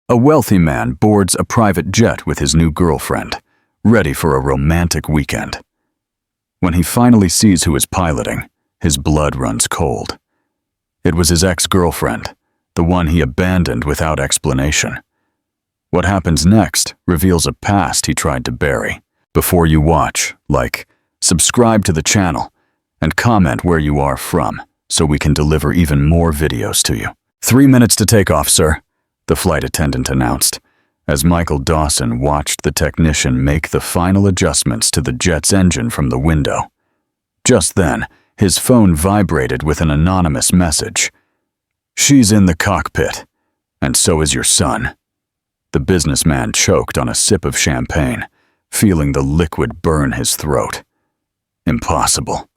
A wealthy man boards a private jet with his new girlfriend, ready for a romantic weekend. When he finally sees who is piloting, his blood runs cold. It was his ex-girlfriend, the one he abandoned without explanation. What happens next reveals a past he tried to bury. Before you watch, like, subscribe to the channel, and comment where you are from so we can deliver even more videos to you. 3 minutes to take off, sir, the flight attendant announced, as Michael Dawson watched the technician make the final adjustments to the jet's engine from the window. Just then, his phone vibrated with an anonymous message. "She's in the cockpit, and so is your son." The businessman choked on a sip of champagne, feeling the liquid burn his throat. "Impossible,"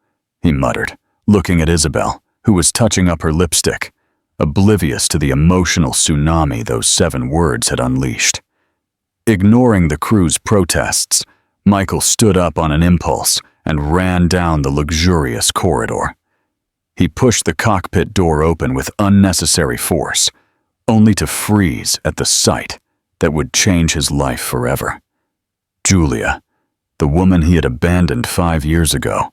he muttered, looking at Isabel, who was touching up her lipstick, oblivious to the emotional tsunami those 7 words had unleashed. Ignoring the crew's protests, Michael stood up on an impulse and ran down the luxurious corridor. He pushed the cockpit door open with unnecessary force, only to freeze at the sight that would change his life forever. Julia, the woman he had abandoned 5 years ago,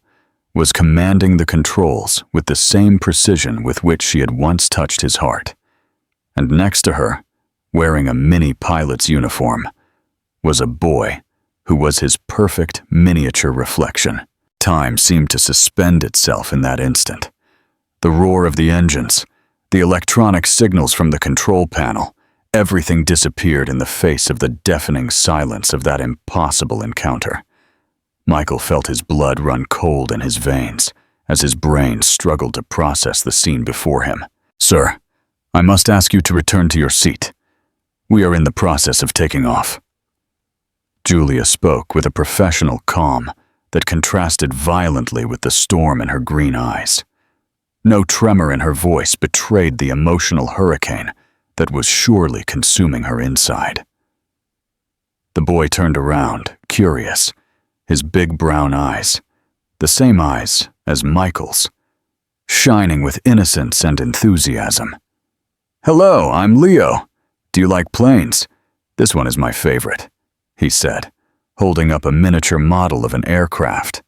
was commanding the controls with the same precision with which she had once touched his heart. And next to her, wearing a mini pilot's uniform, was a boy who was his perfect miniature reflection. Time seemed to suspend itself in that instant. The roar of the engines, the electronic signals from the control panel, everything disappeared in the face of the deafening silence of that impossible encounter. Michael felt his blood run cold in his veins as his brain struggled to process the scene before him. "Sir, I must ask you to return to your seat. We are in the process of taking off." Julia spoke with a professional calm that contrasted violently with the storm in her green eyes. No tremor in her voice betrayed the emotional hurricane that was surely consuming her inside. The boy turned around, curious, his big brown eyes, the same eyes as Michael's, shining with innocence and enthusiasm. "Hello, I'm Leo. Do you like planes? This one is my favorite," he said, holding up a miniature model of an aircraft.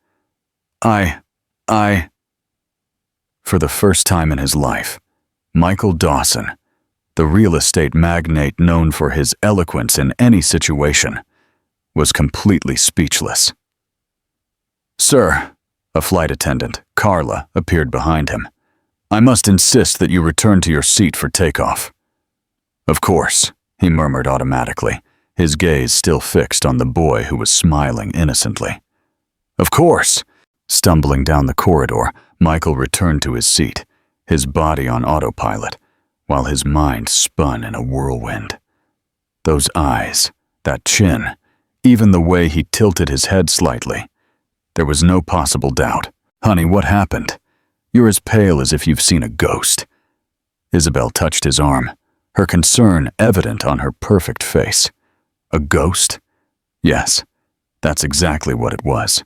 For the first time in his life, Michael Dawson, the real estate magnate known for his eloquence in any situation, was completely speechless. "Sir," a flight attendant, Carla, appeared behind him. "I must insist that you return to your seat for takeoff." "Of course," he murmured automatically, his gaze still fixed on the boy who was smiling innocently. "Of course." Stumbling down the corridor, Michael returned to his seat, his body on autopilot, while his mind spun in a whirlwind. Those eyes, that chin, even the way he tilted his head slightly. There was no possible doubt. "Honey, what happened? You're as pale as if you've seen a ghost." Isabel touched his arm, her concern evident on her perfect face. A ghost? Yes, that's exactly what it was.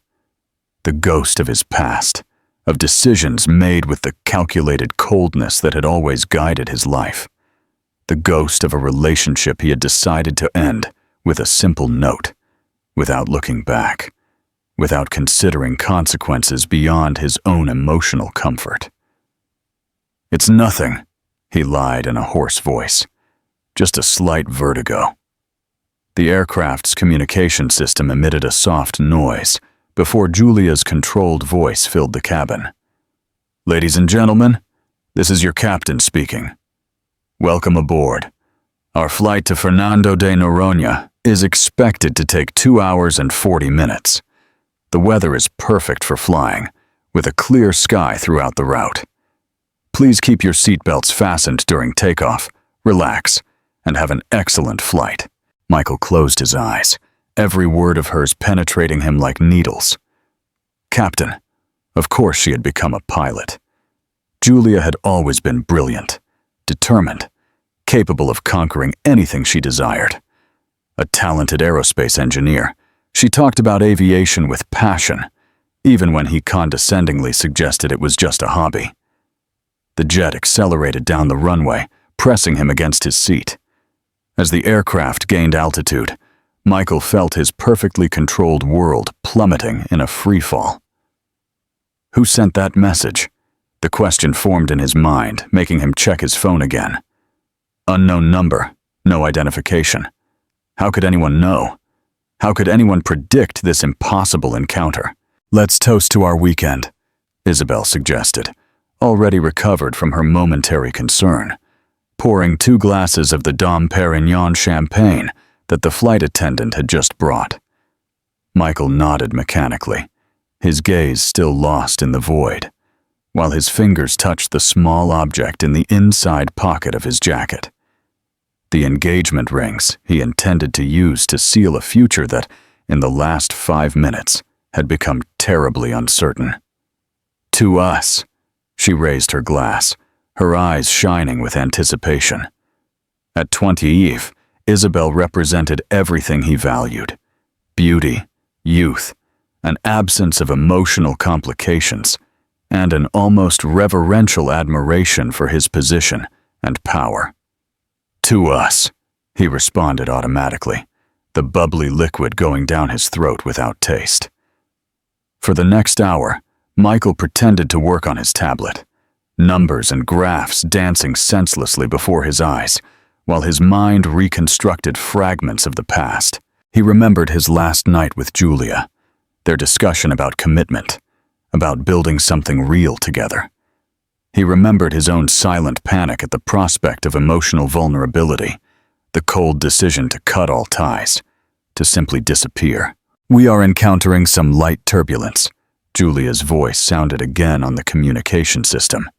The ghost of his past, of decisions made with the calculated coldness that had always guided his life. The ghost of a relationship he had decided to end with a simple note, without looking back, without considering consequences beyond his own emotional comfort. "It's nothing," he lied in a hoarse voice. "Just a slight vertigo." The aircraft's communication system emitted a soft noise before Julia's controlled voice filled the cabin. "Ladies and gentlemen, this is your captain speaking. Welcome aboard. Our flight to Fernando de Noronha is expected to take 2 hours and 40 minutes. The weather is perfect for flying, with a clear sky throughout the route. Please keep your seatbelts fastened during takeoff, relax, and have an excellent flight." Michael closed his eyes, every word of hers penetrating him like needles. Captain. Of course she had become a pilot. Julia had always been brilliant, determined, capable of conquering anything she desired. A talented aerospace engineer, she talked about aviation with passion, even when he condescendingly suggested it was just a hobby. The jet accelerated down the runway, pressing him against his seat. As the aircraft gained altitude, Michael felt his perfectly controlled world plummeting in a freefall. Who sent that message? The question formed in his mind, making him check his phone again. Unknown number, no identification. How could anyone know? How could anyone predict this impossible encounter? "Let's toast to our weekend," Isabel suggested, already recovered from her momentary concern, pouring 2 glasses of the Dom Perignon champagne that the flight attendant had just brought. Michael nodded mechanically, his gaze still lost in the void, while his fingers touched the small object in the inside pocket of his jacket. The engagement rings he intended to use to seal a future that, in the last 5 minutes, had become terribly uncertain. "To us." She raised her glass, her eyes shining with anticipation. At 20 Isabel represented everything he valued: beauty, youth, an absence of emotional complications, and an almost reverential admiration for his position and power. "To us," he responded automatically, the bubbly liquid going down his throat without taste. For the next hour, Michael pretended to work on his tablet, numbers and graphs dancing senselessly before his eyes, while his mind reconstructed fragments of the past. He remembered his last night with Julia, their discussion about commitment, about building something real together. He remembered his own silent panic at the prospect of emotional vulnerability, the cold decision to cut all ties, to simply disappear. "We are encountering some light turbulence," Julia's voice sounded again on the communication system.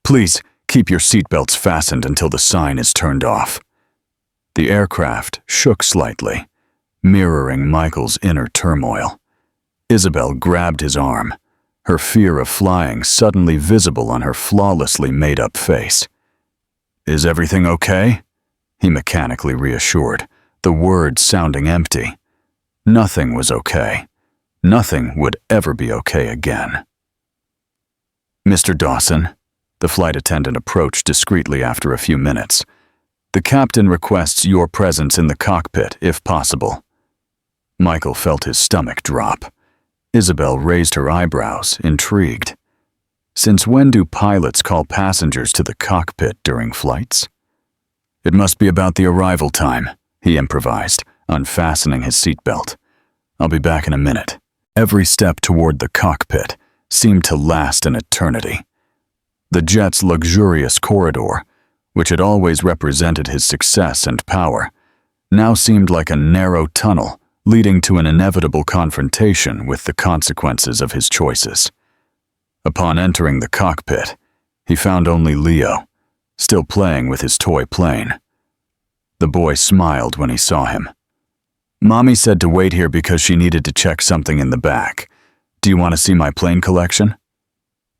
"Please keep your seatbelts fastened until the sign is turned off." The aircraft shook slightly, mirroring Michael's inner turmoil. Isabel grabbed his arm, her fear of flying suddenly visible on her flawlessly made-up face. "Is everything okay?" he mechanically reassured, the words sounding empty. Nothing was okay. Nothing would ever be okay again. "Mr. Dawson," the flight attendant approached discreetly after a few minutes. "The captain requests your presence in the cockpit, if possible." Michael felt his stomach drop. Isabel raised her eyebrows, intrigued. Since when do pilots call passengers to the cockpit during flights? "It must be about the arrival time," he improvised, unfastening his seatbelt. "I'll be back in a minute." Every step toward the cockpit seemed to last an eternity. The jet's luxurious corridor, which had always represented his success and power, now seemed like a narrow tunnel leading to an inevitable confrontation with the consequences of his choices. Upon entering the cockpit, he found only Leo, still playing with his toy plane. The boy smiled when he saw him. "Mommy said to wait here because she needed to check something in the back. Do you want to see my plane collection?"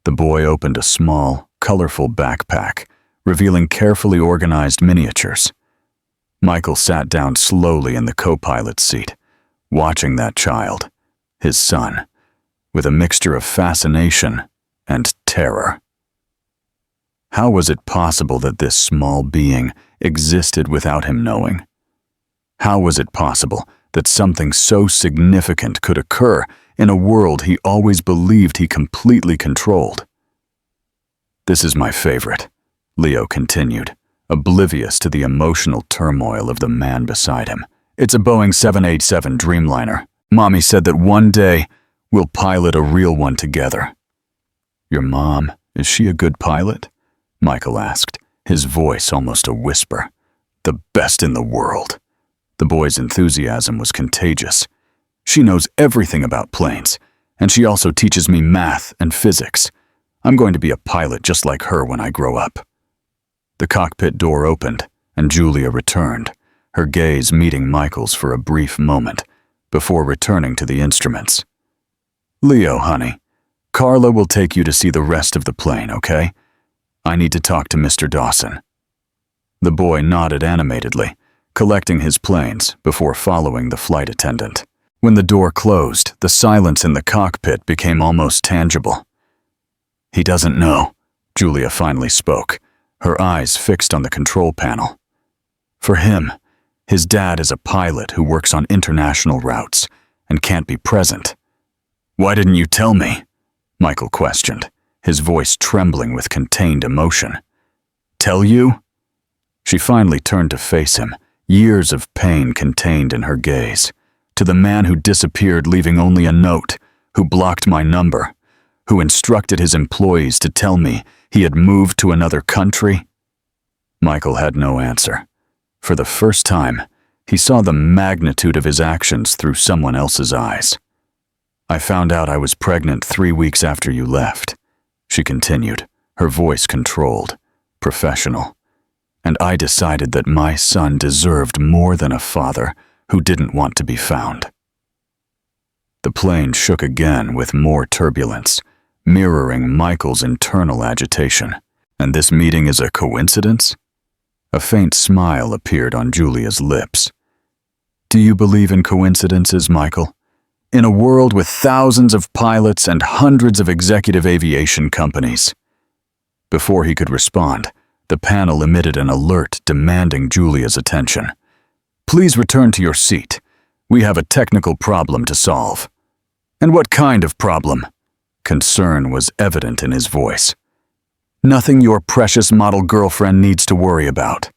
The boy opened a small, colorful backpack, revealing carefully organized miniatures. Michael sat down slowly in the co-pilot's seat, watching that child, his son, with a mixture of fascination and terror. How was it possible that this small being existed without him knowing? How was it possible that something so significant could occur in a world he always believed he completely controlled? "This is my favorite," Leo continued, oblivious to the emotional turmoil of the man beside him. "It's a Boeing 787 Dreamliner. Mommy said that one day we'll pilot a real one together." "Your mom, is she a good pilot?" Michael asked, his voice almost a whisper. "The best in the world." The boy's enthusiasm was contagious. "She knows everything about planes, and she also teaches me math and physics. I'm going to be a pilot just like her when I grow up." The cockpit door opened, and Julia returned, her gaze meeting Michael's for a brief moment, before returning to the instruments. "Leo, honey, Carla will take you to see the rest of the plane, okay? I need to talk to Mr. Dawson." The boy nodded animatedly, collecting his planes before following the flight attendant. When the door closed, the silence in the cockpit became almost tangible. "He doesn't know," Julia finally spoke, her eyes fixed on the control panel. For him, his dad is a pilot who works on international routes and can't be present. "Why didn't you tell me?" Michael questioned, his voice trembling with contained emotion. "Tell you?" She finally turned to face him, years of pain contained in her gaze. "To the man who disappeared leaving only a note, who blocked my number, who instructed his employees to tell me he had moved to another country?" Michael had no answer. For the first time, he saw the magnitude of his actions through someone else's eyes. "I found out I was pregnant 3 weeks after you left," she continued, her voice controlled, professional. "And I decided that my son deserved more than a father who didn't want to be found." The plane shook again with more turbulence, mirroring Michael's internal agitation. "And this meeting is a coincidence?" A faint smile appeared on Julia's lips. "Do you believe in coincidences, Michael? In a world with thousands of pilots and hundreds of executive aviation companies?" Before he could respond, the panel emitted an alert demanding Julia's attention. "Please return to your seat. We have a technical problem to solve." "And what kind of problem?" Concern was evident in his voice. "Nothing your precious model girlfriend needs to worry about,"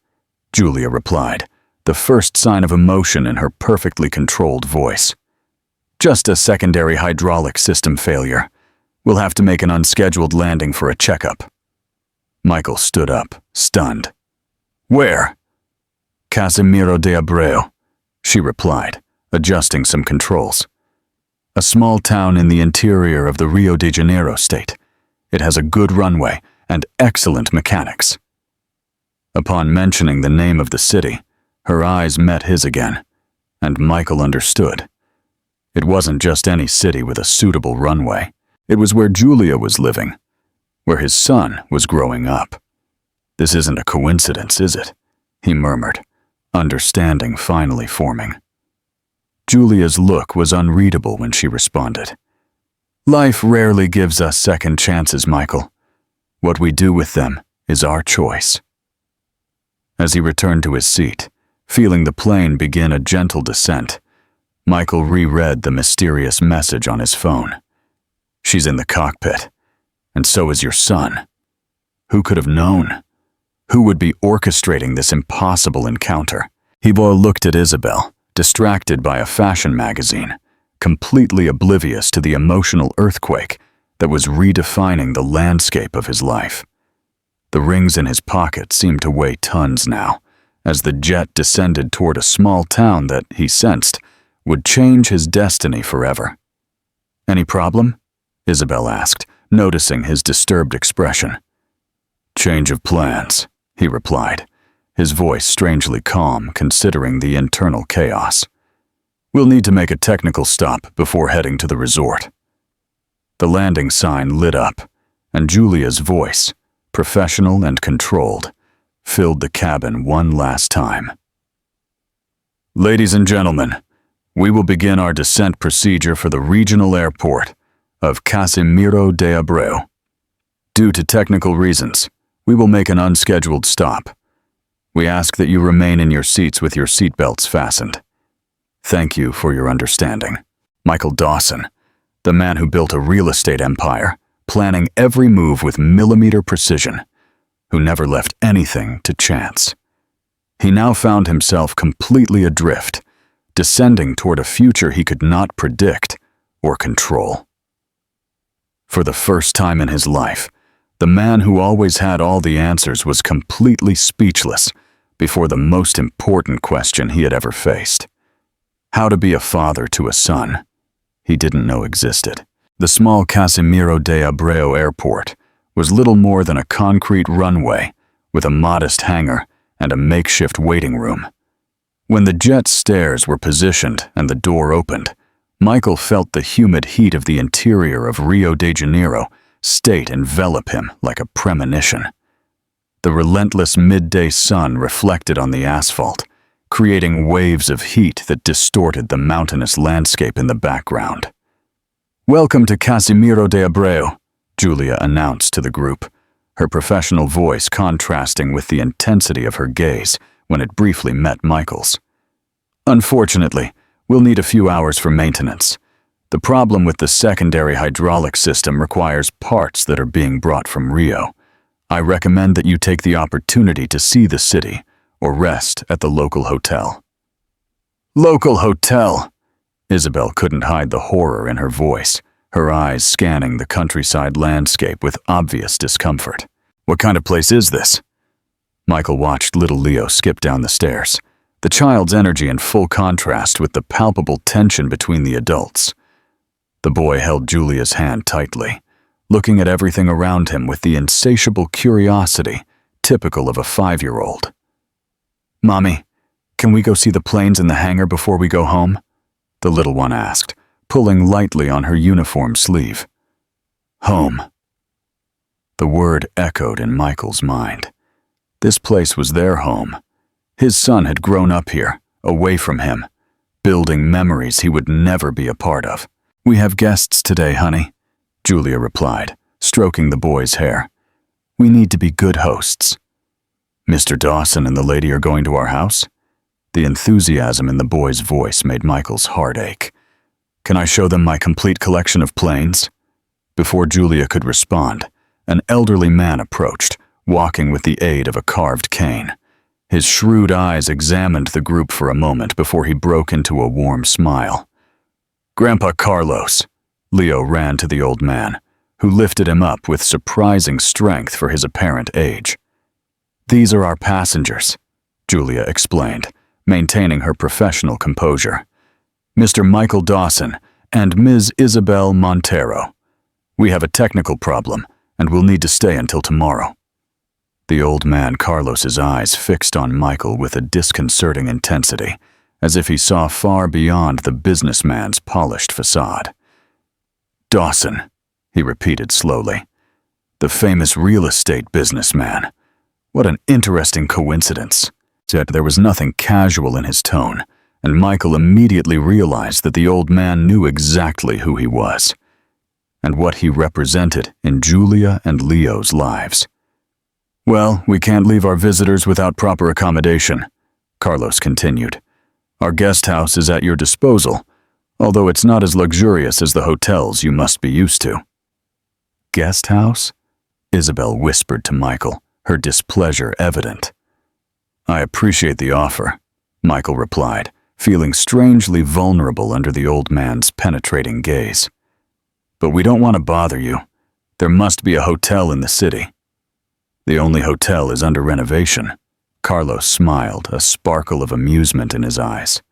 Julia replied, the first sign of emotion in her perfectly controlled voice. "Just a secondary hydraulic system failure. We'll have to make an unscheduled landing for a checkup." Michael stood up, stunned. "Where?" "Casimiro de Abreu," she replied, adjusting some controls. "A small town in the interior of the Rio de Janeiro state. It has a good runway and excellent mechanics." Upon mentioning the name of the city, her eyes met his again, and Michael understood. It wasn't just any city with a suitable runway. It was where Julia was living, where his son was growing up. "This isn't a coincidence, is it?" he murmured, understanding finally forming. Julia's look was unreadable when she responded. "Life rarely gives us second chances, Michael. What we do with them is our choice." As he returned to his seat, feeling the plane begin a gentle descent, Michael reread the mysterious message on his phone. "She's in the cockpit, and so is your son." Who could have known? Who would be orchestrating this impossible encounter? Ivo looked at Isabel, distracted by a fashion magazine, completely oblivious to the emotional earthquake that was redefining the landscape of his life. The rings in his pocket seemed to weigh tons now, as the jet descended toward a small town that, he sensed, would change his destiny forever. "Any problem?" Isabel asked, noticing his disturbed expression. "Change of plans," he replied, his voice strangely calm considering the internal chaos. "We'll need to make a technical stop before heading to the resort." The landing sign lit up, and Julia's voice, professional and controlled, filled the cabin one last time. "Ladies and gentlemen, we will begin our descent procedure for the regional airport of Casimiro de Abreu. Due to technical reasons, we will make an unscheduled stop. We ask that you remain in your seats with your seatbelts fastened. Thank you for your understanding." Michael Dawson, the man who built a real estate empire, planning every move with millimeter precision, who never left anything to chance. He now found himself completely adrift, descending toward a future he could not predict or control. For the first time in his life, the man who always had all the answers was completely speechless before the most important question he had ever faced. How to be a father to a son he didn't know existed. The small Casimiro de Abreu airport was little more than a concrete runway with a modest hangar and a makeshift waiting room. When the jet's stairs were positioned and the door opened, Michael felt the humid heat of the interior of Rio de Janeiro state envelop him like a premonition. The relentless midday sun reflected on the asphalt, creating waves of heat that distorted the mountainous landscape in the background. "Welcome to Casimiro de Abreu," Julia announced to the group, her professional voice contrasting with the intensity of her gaze when it briefly met Michael's. "Unfortunately, we'll need a few hours for maintenance. The problem with the secondary hydraulic system requires parts that are being brought from Rio. I recommend that you take the opportunity to see the city or rest at the local hotel." "Local hotel!" Isabel couldn't hide the horror in her voice, her eyes scanning the countryside landscape with obvious discomfort. "What kind of place is this?" Michael watched little Leo skip down the stairs, the child's energy in full contrast with the palpable tension between the adults. The boy held Julia's hand tightly, looking at everything around him with the insatiable curiosity typical of a 5-year-old. "Mommy, can we go see the planes in the hangar before we go home?" the little one asked, pulling lightly on her uniform sleeve. Home. The word echoed in Michael's mind. This place was their home. His son had grown up here, away from him, building memories he would never be a part of. "We have guests today, honey," Julia replied, stroking the boy's hair. "We need to be good hosts." "Mr. Dawson and the lady are going to our house?" The enthusiasm in the boy's voice made Michael's heart ache. "Can I show them my complete collection of planes?" Before Julia could respond, an elderly man approached, walking with the aid of a carved cane. His shrewd eyes examined the group for a moment before he broke into a warm smile. "Grandpa Carlos." Leo ran to the old man, who lifted him up with surprising strength for his apparent age. "These are our passengers," Julia explained, maintaining her professional composure. "Mr. Michael Dawson and Ms. Isabel Montero. We have a technical problem, and will need to stay until tomorrow." The old man Carlos's eyes fixed on Michael with a disconcerting intensity, as if he saw far beyond the businessman's polished facade. "Dawson," he repeated slowly. "The famous real estate businessman. What an interesting coincidence." Yet there was nothing casual in his tone, and Michael immediately realized that the old man knew exactly who he was, and what he represented in Julia and Leo's lives. "Well, we can't leave our visitors without proper accommodation," Carlos continued. "Our guest house is at your disposal, although it's not as luxurious as the hotels you must be used to." "Guest house?" Isabel whispered to Michael, her displeasure evident. "I appreciate the offer," Michael replied, feeling strangely vulnerable under the old man's penetrating gaze. "But we don't want to bother you. There must be a hotel in the city." "The only hotel is under renovation." Carlos smiled, a sparkle of amusement in his eyes.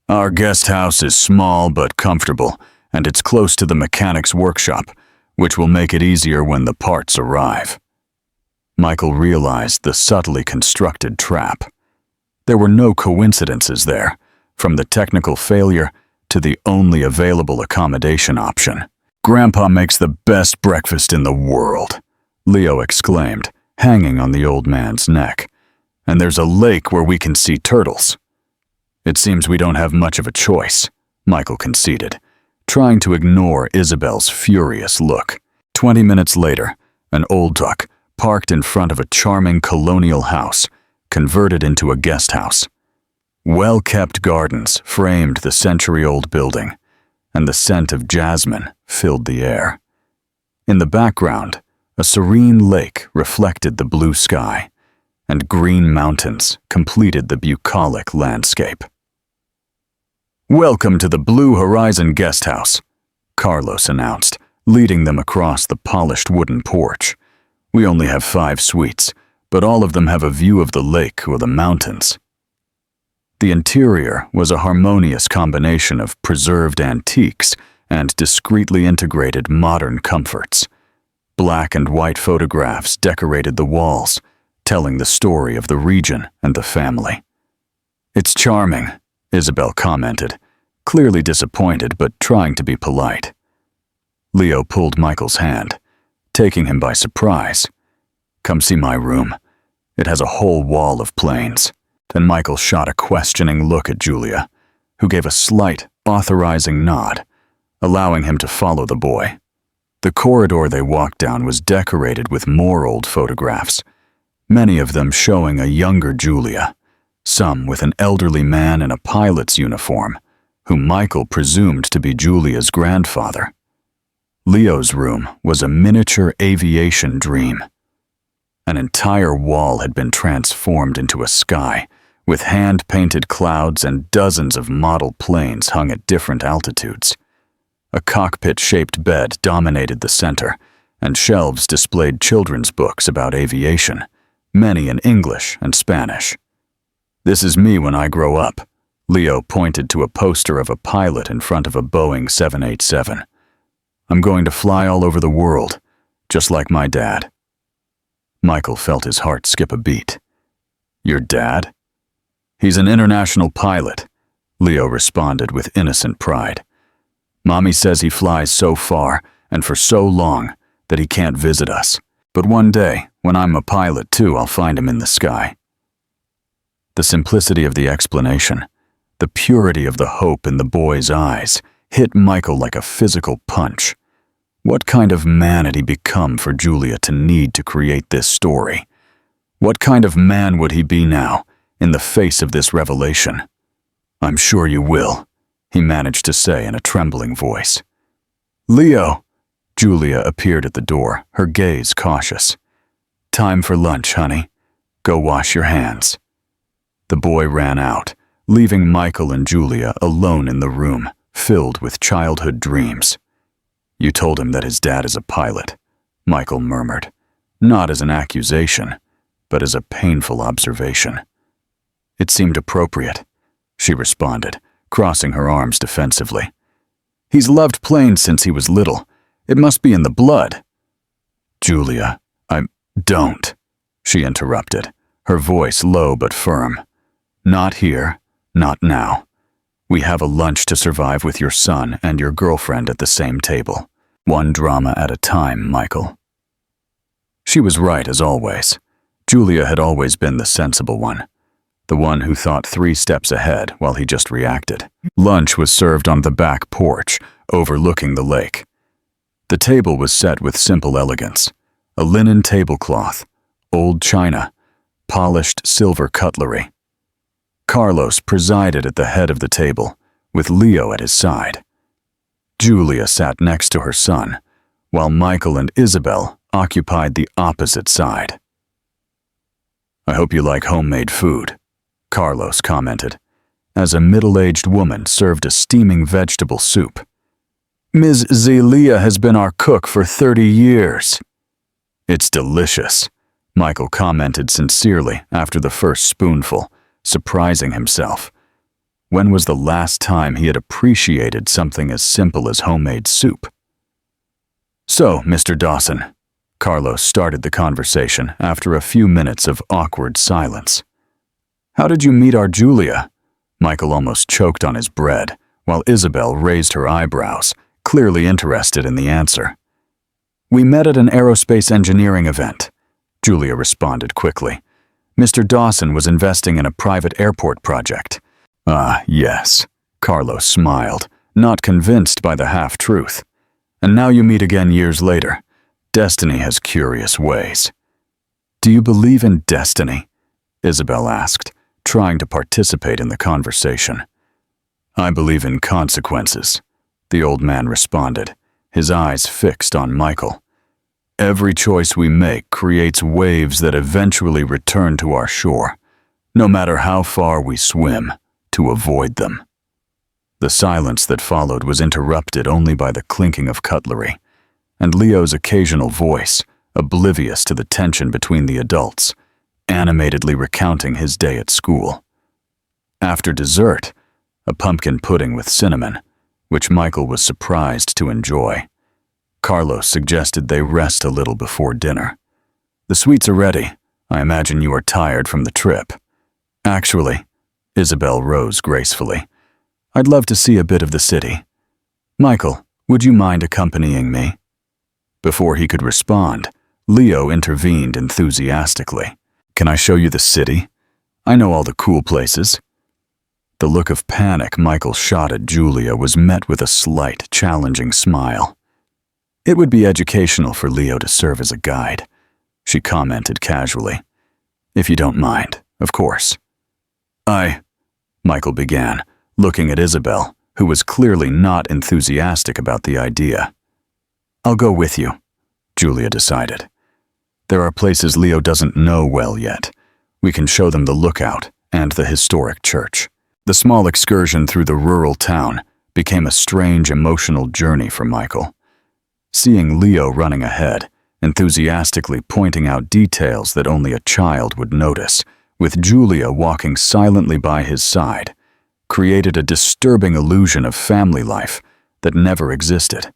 "Our guest house is small but comfortable, and it's close to the mechanic's workshop, which will make it easier when the parts arrive." Michael realized the subtly constructed trap. There were no coincidences there, from the technical failure to the only available accommodation option. "Grandpa makes the best breakfast in the world," Leo exclaimed, hanging on the old man's neck. "And there's a lake where we can see turtles." "It seems we don't have much of a choice," Michael conceded, trying to ignore Isabel's furious look. 20 minutes later, an old truck parked in front of a charming colonial house, converted into a guest house. Well-kept gardens framed the century-old building, and the scent of jasmine filled the air. In the background, a serene lake reflected the blue sky, and green mountains completed the bucolic landscape. "Welcome to the Blue Horizon Guest House," Carlos announced, leading them across the polished wooden porch. "We only have 5 suites, but all of them have a view of the lake or the mountains." The interior was a harmonious combination of preserved antiques and discreetly integrated modern comforts. Black and white photographs decorated the walls, telling the story of the region and the family. "It's charming," Isabel commented, clearly disappointed but trying to be polite. Leo pulled Michael's hand, taking him by surprise. "Come see my room. It has a whole wall of planes." Then Michael shot a questioning look at Julia, who gave a slight, authorizing nod, allowing him to follow the boy. The corridor they walked down was decorated with more old photographs, many of them showing a younger Julia, some with an elderly man in a pilot's uniform, whom Michael presumed to be Julia's grandfather. Leo's room was a miniature aviation dream. An entire wall had been transformed into a sky, with hand-painted clouds and dozens of model planes hung at different altitudes. A cockpit-shaped bed dominated the center, and shelves displayed children's books about aviation, many in English and Spanish. "This is me when I grow up," Leo pointed to a poster of a pilot in front of a Boeing 787. "I'm going to fly all over the world, just like my dad." Michael felt his heart skip a beat. "Your dad?" "He's an international pilot," Leo responded with innocent pride. "Mommy says he flies so far and for so long that he can't visit us. But one day, when I'm a pilot too, I'll find him in the sky." The simplicity of the explanation, the purity of the hope in the boy's eyes, hit Michael like a physical punch. What kind of man had he become for Julia to need to create this story? What kind of man would he be now, in the face of this revelation? "I'm sure you will," he managed to say in a trembling voice. "Leo!" Julia appeared at the door, her gaze cautious. "Time for lunch, honey. Go wash your hands." The boy ran out, leaving Michael and Julia alone in the room, filled with childhood dreams. "You told him that his dad is a pilot," Michael murmured, not as an accusation, but as a painful observation. "It seemed appropriate," she responded, crossing her arms defensively. "He's loved planes since he was little. It must be in the blood." "Julia, don't," she interrupted, her voice low but firm. "Not here, not now. We have a lunch to survive with your son and your girlfriend at the same table. One drama at a time, Michael." She was right as always. Julia had always been the sensible one, the one who thought 3 steps ahead while he just reacted. Lunch was served on the back porch, overlooking the lake. The table was set with simple elegance: a linen tablecloth, old china, polished silver cutlery. Carlos presided at the head of the table, with Leo at his side. Julia sat next to her son, while Michael and Isabel occupied the opposite side. "I hope you like homemade food," Carlos commented, as a middle-aged woman served a steaming vegetable soup. "Ms. Zelia has been our cook for 30 years. "It's delicious," Michael commented sincerely after the first spoonful, surprising himself. When was the last time he had appreciated something as simple as homemade soup? "So, Mr. Dawson," Carlos started the conversation after a few minutes of awkward silence. "How did you meet our Julia?" Michael almost choked on his bread, while Isabel raised her eyebrows, clearly interested in the answer. "We met at an aerospace engineering event," Julia responded quickly. "Mr. Dawson was investing in a private airport project." "Ah, yes," Carlos smiled, not convinced by the half-truth. "And now you meet again years later. Destiny has curious ways." "Do you believe in destiny?" Isabel asked, trying to participate in the conversation. "I believe in consequences," the old man responded, his eyes fixed on Michael. "Every choice we make creates waves that eventually return to our shore, no matter how far we swim to avoid them." The silence that followed was interrupted only by the clinking of cutlery, and Leo's occasional voice, oblivious to the tension between the adults, animatedly recounting his day at school. After dessert, a pumpkin pudding with cinnamon, which Michael was surprised to enjoy, Carlos suggested they rest a little before dinner. "The sweets are ready. I imagine you are tired from the trip." "Actually," Isabel rose gracefully, "I'd love to see a bit of the city. Michael, would you mind accompanying me?" Before he could respond, Leo intervened enthusiastically. "Can I show you the city? I know all the cool places." The look of panic Michael shot at Julia was met with a slight, challenging smile. "It would be educational for Leo to serve as a guide," she commented casually. "If you don't mind, of course." Michael began, looking at Isabel, who was clearly not enthusiastic about the idea. "I'll go with you," Julia decided. "There are places Leo doesn't know well yet. We can show them the lookout and the historic church." The small excursion through the rural town became a strange emotional journey for Michael. Seeing Leo running ahead, enthusiastically pointing out details that only a child would notice, with Julia walking silently by his side, created a disturbing illusion of family life that never existed.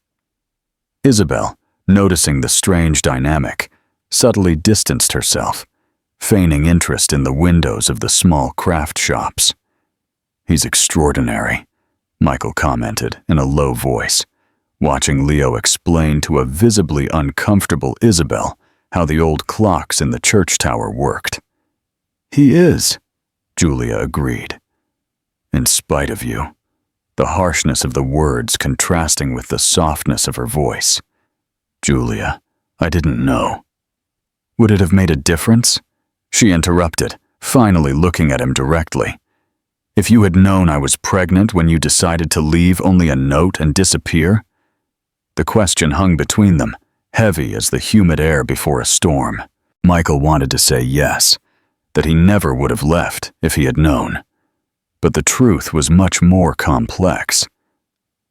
Isabel, noticing the strange dynamic, subtly distanced herself, feigning interest in the windows of the small craft shops. "He's extraordinary," Michael commented in a low voice, watching Leo explain to a visibly uncomfortable Isabel how the old clocks in the church tower worked. "He is," Julia agreed. "In spite of you," the harshness of the words contrasting with the softness of her voice. "Julia, I didn't know." "Would it have made a difference?" She interrupted, finally looking at him directly. "If you had known I was pregnant when you decided to leave only a note and disappear?" The question hung between them, heavy as the humid air before a storm. Michael wanted to say yes, that he never would have left if he had known. But the truth was much more complex.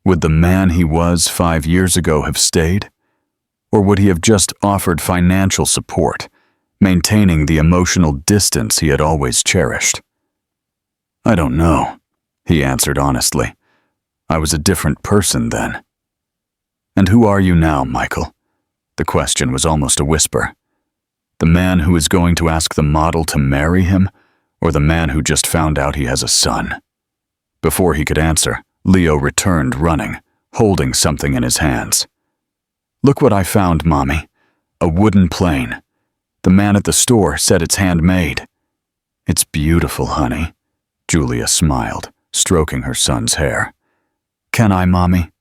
Would the man he was 5 years ago have stayed? Or would he have just offered financial support, maintaining the emotional distance he had always cherished? "I don't know," he answered honestly. "I was a different person then." "And who are you now, Michael?" The question was almost a whisper. The man who is going to ask the model to marry him, or the man who just found out he has a son? Before he could answer, Leo returned running, holding something in his hands. "Look what I found, Mommy. A wooden plane. The man at the store said it's handmade." "It's beautiful, honey," Julia smiled, stroking her son's hair. "Can I, Mommy?"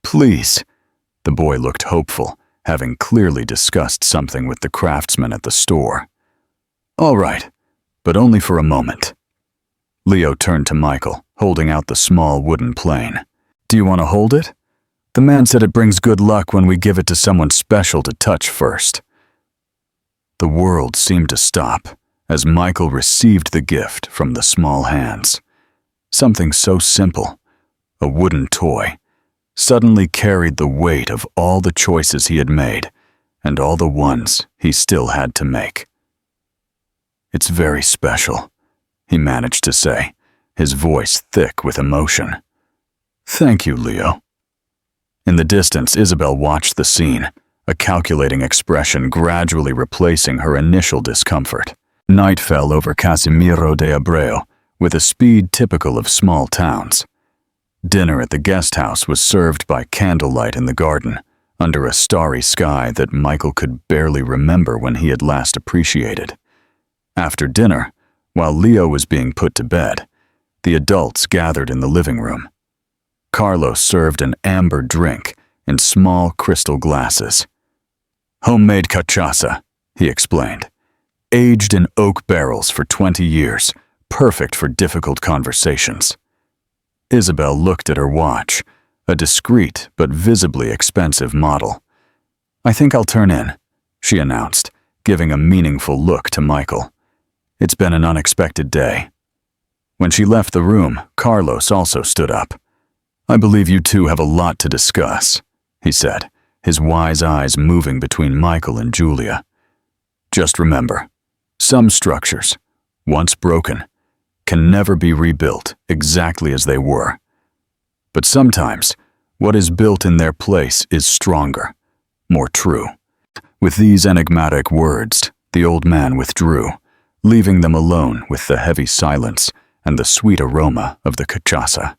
"Please." The boy looked hopeful, having clearly discussed something with the craftsman at the store. "All right, but only for a moment." Leo turned to Michael, holding out the small wooden plane. "Do you want to hold it? The man said it brings good luck when we give it to someone special to touch first." The world seemed to stop as Michael received the gift from the small hands. Something so simple, a wooden toy, suddenly carried the weight of all the choices he had made and all the ones he still had to make. "It's very special," he managed to say, his voice thick with emotion. "Thank you, Leo." In the distance, Isabel watched the scene, a calculating expression gradually replacing her initial discomfort. Night fell over Casimiro de Abreu with a speed typical of small towns. Dinner at the guest house was served by candlelight in the garden, under a starry sky that Michael could barely remember when he had last appreciated. After dinner, while Leo was being put to bed, the adults gathered in the living room. Carlos served an amber drink in small crystal glasses. "Homemade cachaça," he explained. "Aged in oak barrels for 20 years, perfect for difficult conversations." Isabel looked at her watch, a discreet but visibly expensive model. "I think I'll turn in," she announced, giving a meaningful look to Michael. "It's been an unexpected day." When she left the room, Carlos also stood up. "I believe you two have a lot to discuss," he said, his wise eyes moving between Michael and Julia. "Just remember, some structures, once broken, can never be rebuilt exactly as they were. But sometimes, what is built in their place is stronger, more true." With these enigmatic words, the old man withdrew, leaving them alone with the heavy silence and the sweet aroma of the cachaça.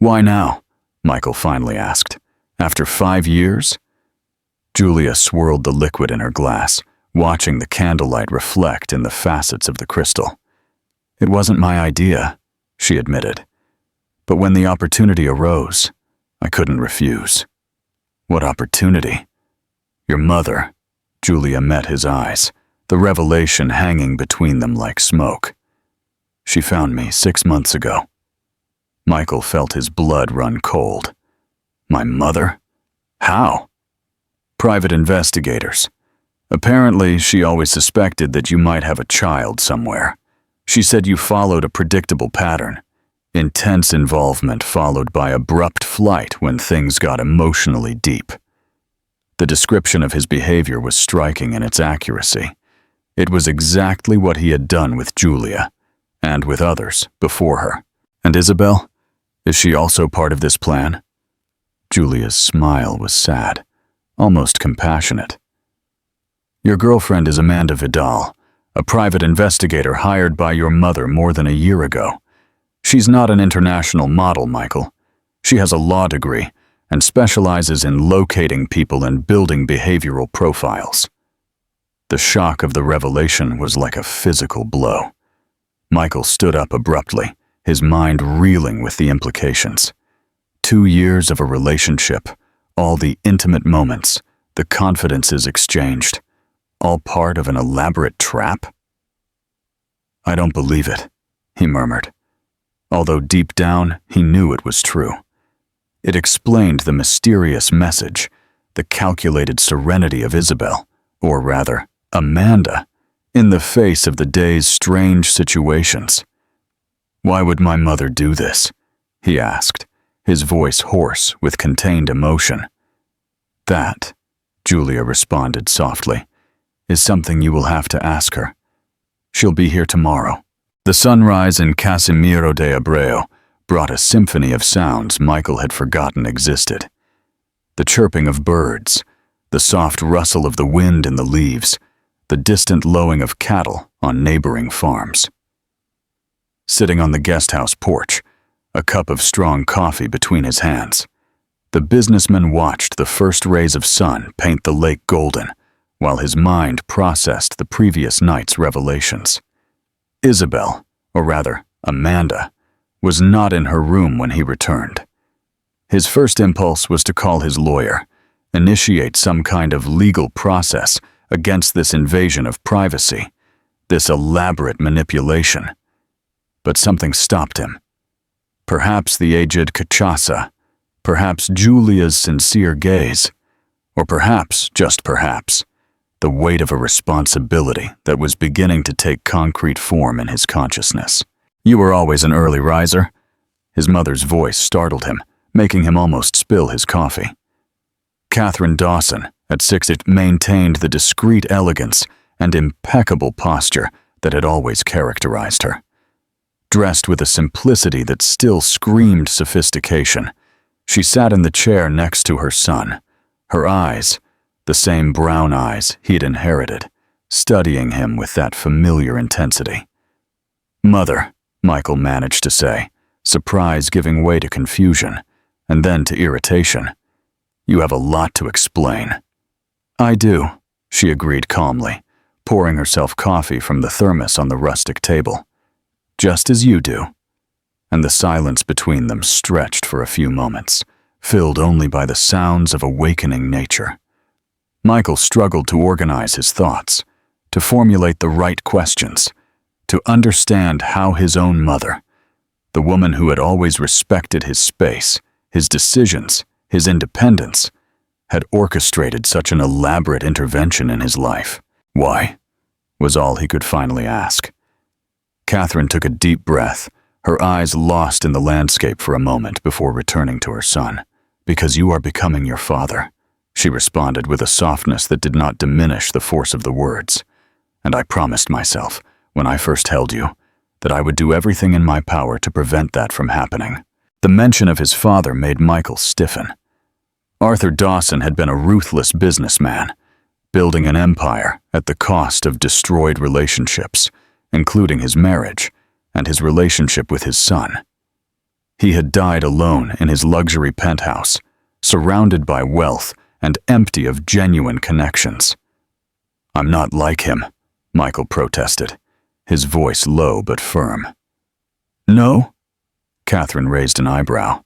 "Why now?" Michael finally asked. "After 5 years?" Julia swirled the liquid in her glass, watching the candlelight reflect in the facets of the crystal. "It wasn't my idea," she admitted. "But when the opportunity arose, I couldn't refuse." "What opportunity?" "Your mother." Julia met his eyes, the revelation hanging between them like smoke. She found me 6 months ago. Michael felt his blood run cold. My mother? How? Private investigators. Apparently, she always suspected that you might have a child somewhere. She said you followed a predictable pattern. Intense involvement followed by abrupt flight when things got emotionally deep. The description of his behavior was striking in its accuracy. It was exactly what he had done with Julia, and with others before her. And Isabel? Is she also part of this plan? Julia's smile was sad, almost compassionate. Your girlfriend is Amanda Vidal, a private investigator hired by your mother more than a year ago. She's not an international model, Michael. She has a law degree and specializes in locating people and building behavioral profiles. The shock of the revelation was like a physical blow. Michael stood up abruptly, his mind reeling with the implications. 2 years of a relationship, all the intimate moments, the confidences exchanged, all part of an elaborate trap? I don't believe it, he murmured, although deep down he knew it was true. It explained the mysterious message, the calculated serenity of Isabel, or rather, Amanda, in the face of the day's strange situations. Why would my mother do this? He asked, his voice hoarse with contained emotion. That, Julia responded softly, is something you will have to ask her. She'll be here tomorrow. The sunrise in Casimiro de Abreu brought a symphony of sounds Michael had forgotten existed. The chirping of birds, the soft rustle of the wind in the leaves, the distant lowing of cattle on neighboring farms. Sitting on the guest house porch, a cup of strong coffee between his hands, the businessman watched the first rays of sun paint the lake golden, while his mind processed the previous night's revelations. Isabel, or rather, Amanda, was not in her room when he returned. His first impulse was to call his lawyer, initiate some kind of legal process against this invasion of privacy, this elaborate manipulation. But something stopped him. Perhaps the aged cachaça, perhaps Julia's sincere gaze, or perhaps, just perhaps, the weight of a responsibility that was beginning to take concrete form in his consciousness. You were always an early riser. His mother's voice startled him, making him almost spill his coffee. Catherine Dawson, at 6, maintained the discreet elegance and impeccable posture that had always characterized her. Dressed with a simplicity that still screamed sophistication, she sat in the chair next to her son, her eyes, the same brown eyes he'd inherited, studying him with that familiar intensity. "Mother," Michael managed to say, surprise giving way to confusion, and then to irritation. "You have a lot to explain." "I do," she agreed calmly, pouring herself coffee from the thermos on the rustic table. "Just as you do." And the silence between them stretched for a few moments, filled only by the sounds of awakening nature. Michael struggled to organize his thoughts, to formulate the right questions, to understand how his own mother, the woman who had always respected his space, his decisions, his independence, had orchestrated such an elaborate intervention in his life. "Why?" was all he could finally ask. Catherine took a deep breath, her eyes lost in the landscape for a moment before returning to her son. "Because you are becoming your father," she responded with a softness that did not diminish the force of the words. "And I promised myself, when I first held you, that I would do everything in my power to prevent that from happening." The mention of his father made Michael stiffen. Arthur Dawson had been a ruthless businessman, building an empire at the cost of destroyed relationships, including his marriage and his relationship with his son. He had died alone in his luxury penthouse, surrounded by wealth and empty of genuine connections. "I'm not like him," Michael protested, his voice low but firm. "No?" Catherine raised an eyebrow.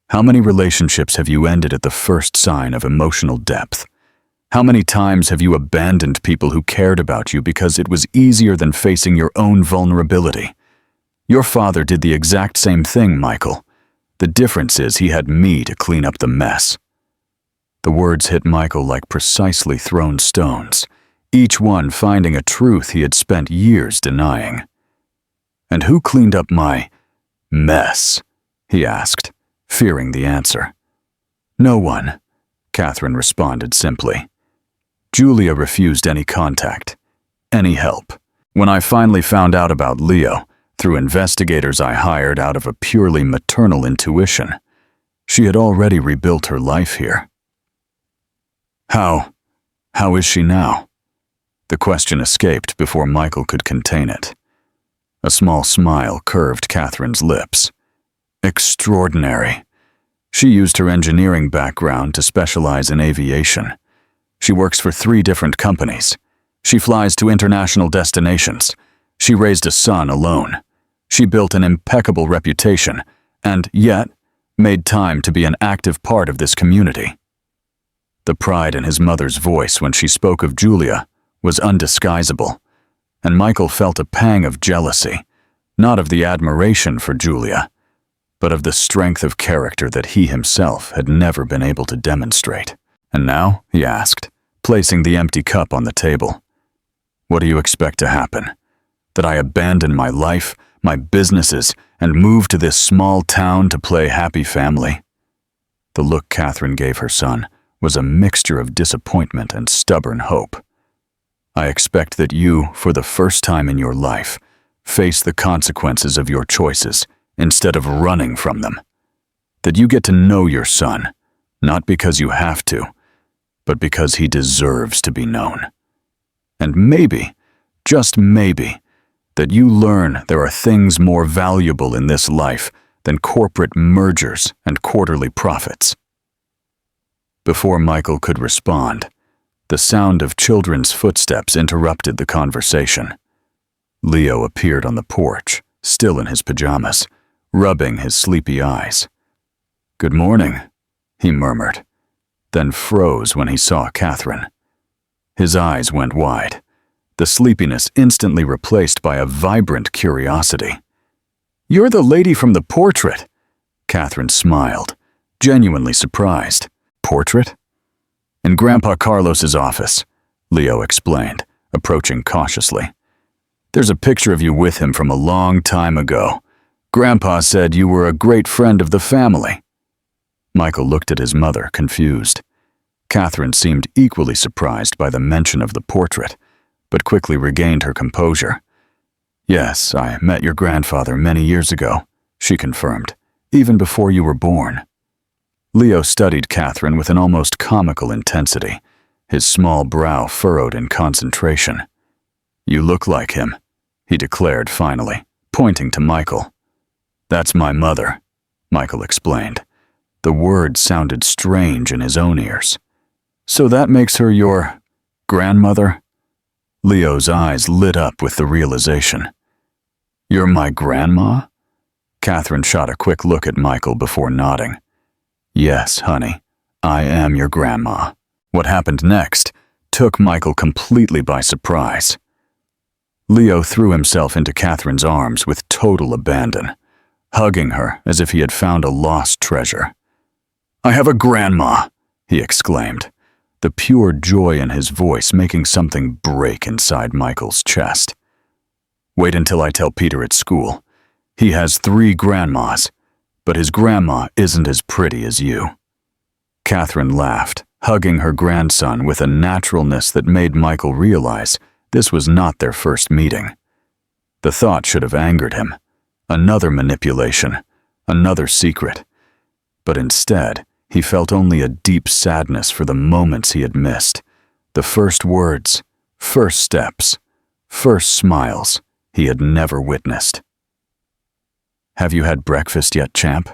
"How many relationships have you ended at the first sign of emotional depth? How many times have you abandoned people who cared about you because it was easier than facing your own vulnerability? Your father did the exact same thing, Michael. The difference is he had me to clean up the mess." The words hit Michael like precisely thrown stones, each one finding a truth he had spent years denying. "And who cleaned up my mess?" he asked, fearing the answer. "No one," Catherine responded simply. "Julia refused any contact, any help. When I finally found out about Leo, through investigators I hired out of a purely maternal intuition, she had already rebuilt her life here." How is she now?" The question escaped before Michael could contain it. A small smile curved Catherine's lips. "Extraordinary. She used her engineering background to specialize in aviation. She works for 3 different companies. She flies to international destinations. She raised a son alone. She built an impeccable reputation, and yet made time to be an active part of this community." The pride in his mother's voice when she spoke of Julia was undisguisable, and Michael felt a pang of jealousy, not of the admiration for Julia, but of the strength of character that he himself had never been able to demonstrate. "And now?" he asked, placing the empty cup on the table. "What do you expect to happen? That I abandon my life, my businesses, and move to this small town to play happy family?" The look Catherine gave her son was a mixture of disappointment and stubborn hope. "I expect that you, for the first time in your life, face the consequences of your choices instead of running from them. That you get to know your son, not because you have to, but because he deserves to be known. And maybe, just maybe, that you learn there are things more valuable in this life than corporate mergers and quarterly profits." Before Michael could respond, the sound of children's footsteps interrupted the conversation. Leo appeared on the porch, still in his pajamas, rubbing his sleepy eyes. "Good morning," he murmured, then froze when he saw Catherine. His eyes went wide, the sleepiness instantly replaced by a vibrant curiosity. "You're the lady from the portrait," Catherine smiled, genuinely surprised. "Portrait?" "In Grandpa Carlos's office," Leo explained, approaching cautiously. "There's a picture of you with him from a long time ago. Grandpa said you were a great friend of the family." Michael looked at his mother, confused. Catherine seemed equally surprised by the mention of the portrait, but quickly regained her composure. "Yes, I met your grandfather many years ago," she confirmed, "even before you were born." Leo studied Catherine with an almost comical intensity, his small brow furrowed in concentration. "You look like him," he declared finally, pointing to Michael. "That's my mother," Michael explained. The word sounded strange in his own ears. "So that makes her your grandmother?" Leo's eyes lit up with the realization. "You're my grandma?" Catherine shot a quick look at Michael before nodding. "Yes, honey, I am your grandma." What happened next took Michael completely by surprise. Leo threw himself into Catherine's arms with total abandon, hugging her as if he had found a lost treasure. "I have a grandma," he exclaimed, the pure joy in his voice making something break inside Michael's chest. "Wait until I tell Peter at school. He has 3 grandmas, but his grandma isn't as pretty as you." Catherine laughed, hugging her grandson with a naturalness that made Michael realize this was not their first meeting. The thought should have angered him. Another manipulation, another secret. But instead, he felt only a deep sadness for the moments he had missed, the first words, first steps, first smiles he had never witnessed. "Have you had breakfast yet, champ?"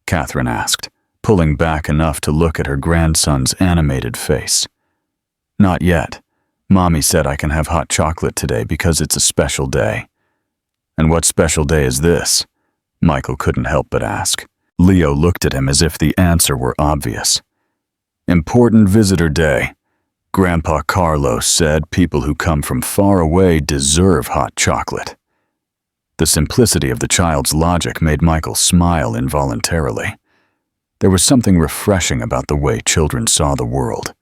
Catherine asked, pulling back enough to look at her grandson's animated face. "Not yet. Mommy said I can have hot chocolate today because it's a special day." "And what special day is this?" Michael couldn't help but ask. Leo looked at him as if the answer were obvious. "Important visitor day. Grandpa Carlos said people who come from far away deserve hot chocolate." The simplicity of the child's logic made Michael smile involuntarily. There was something refreshing about the way children saw the world,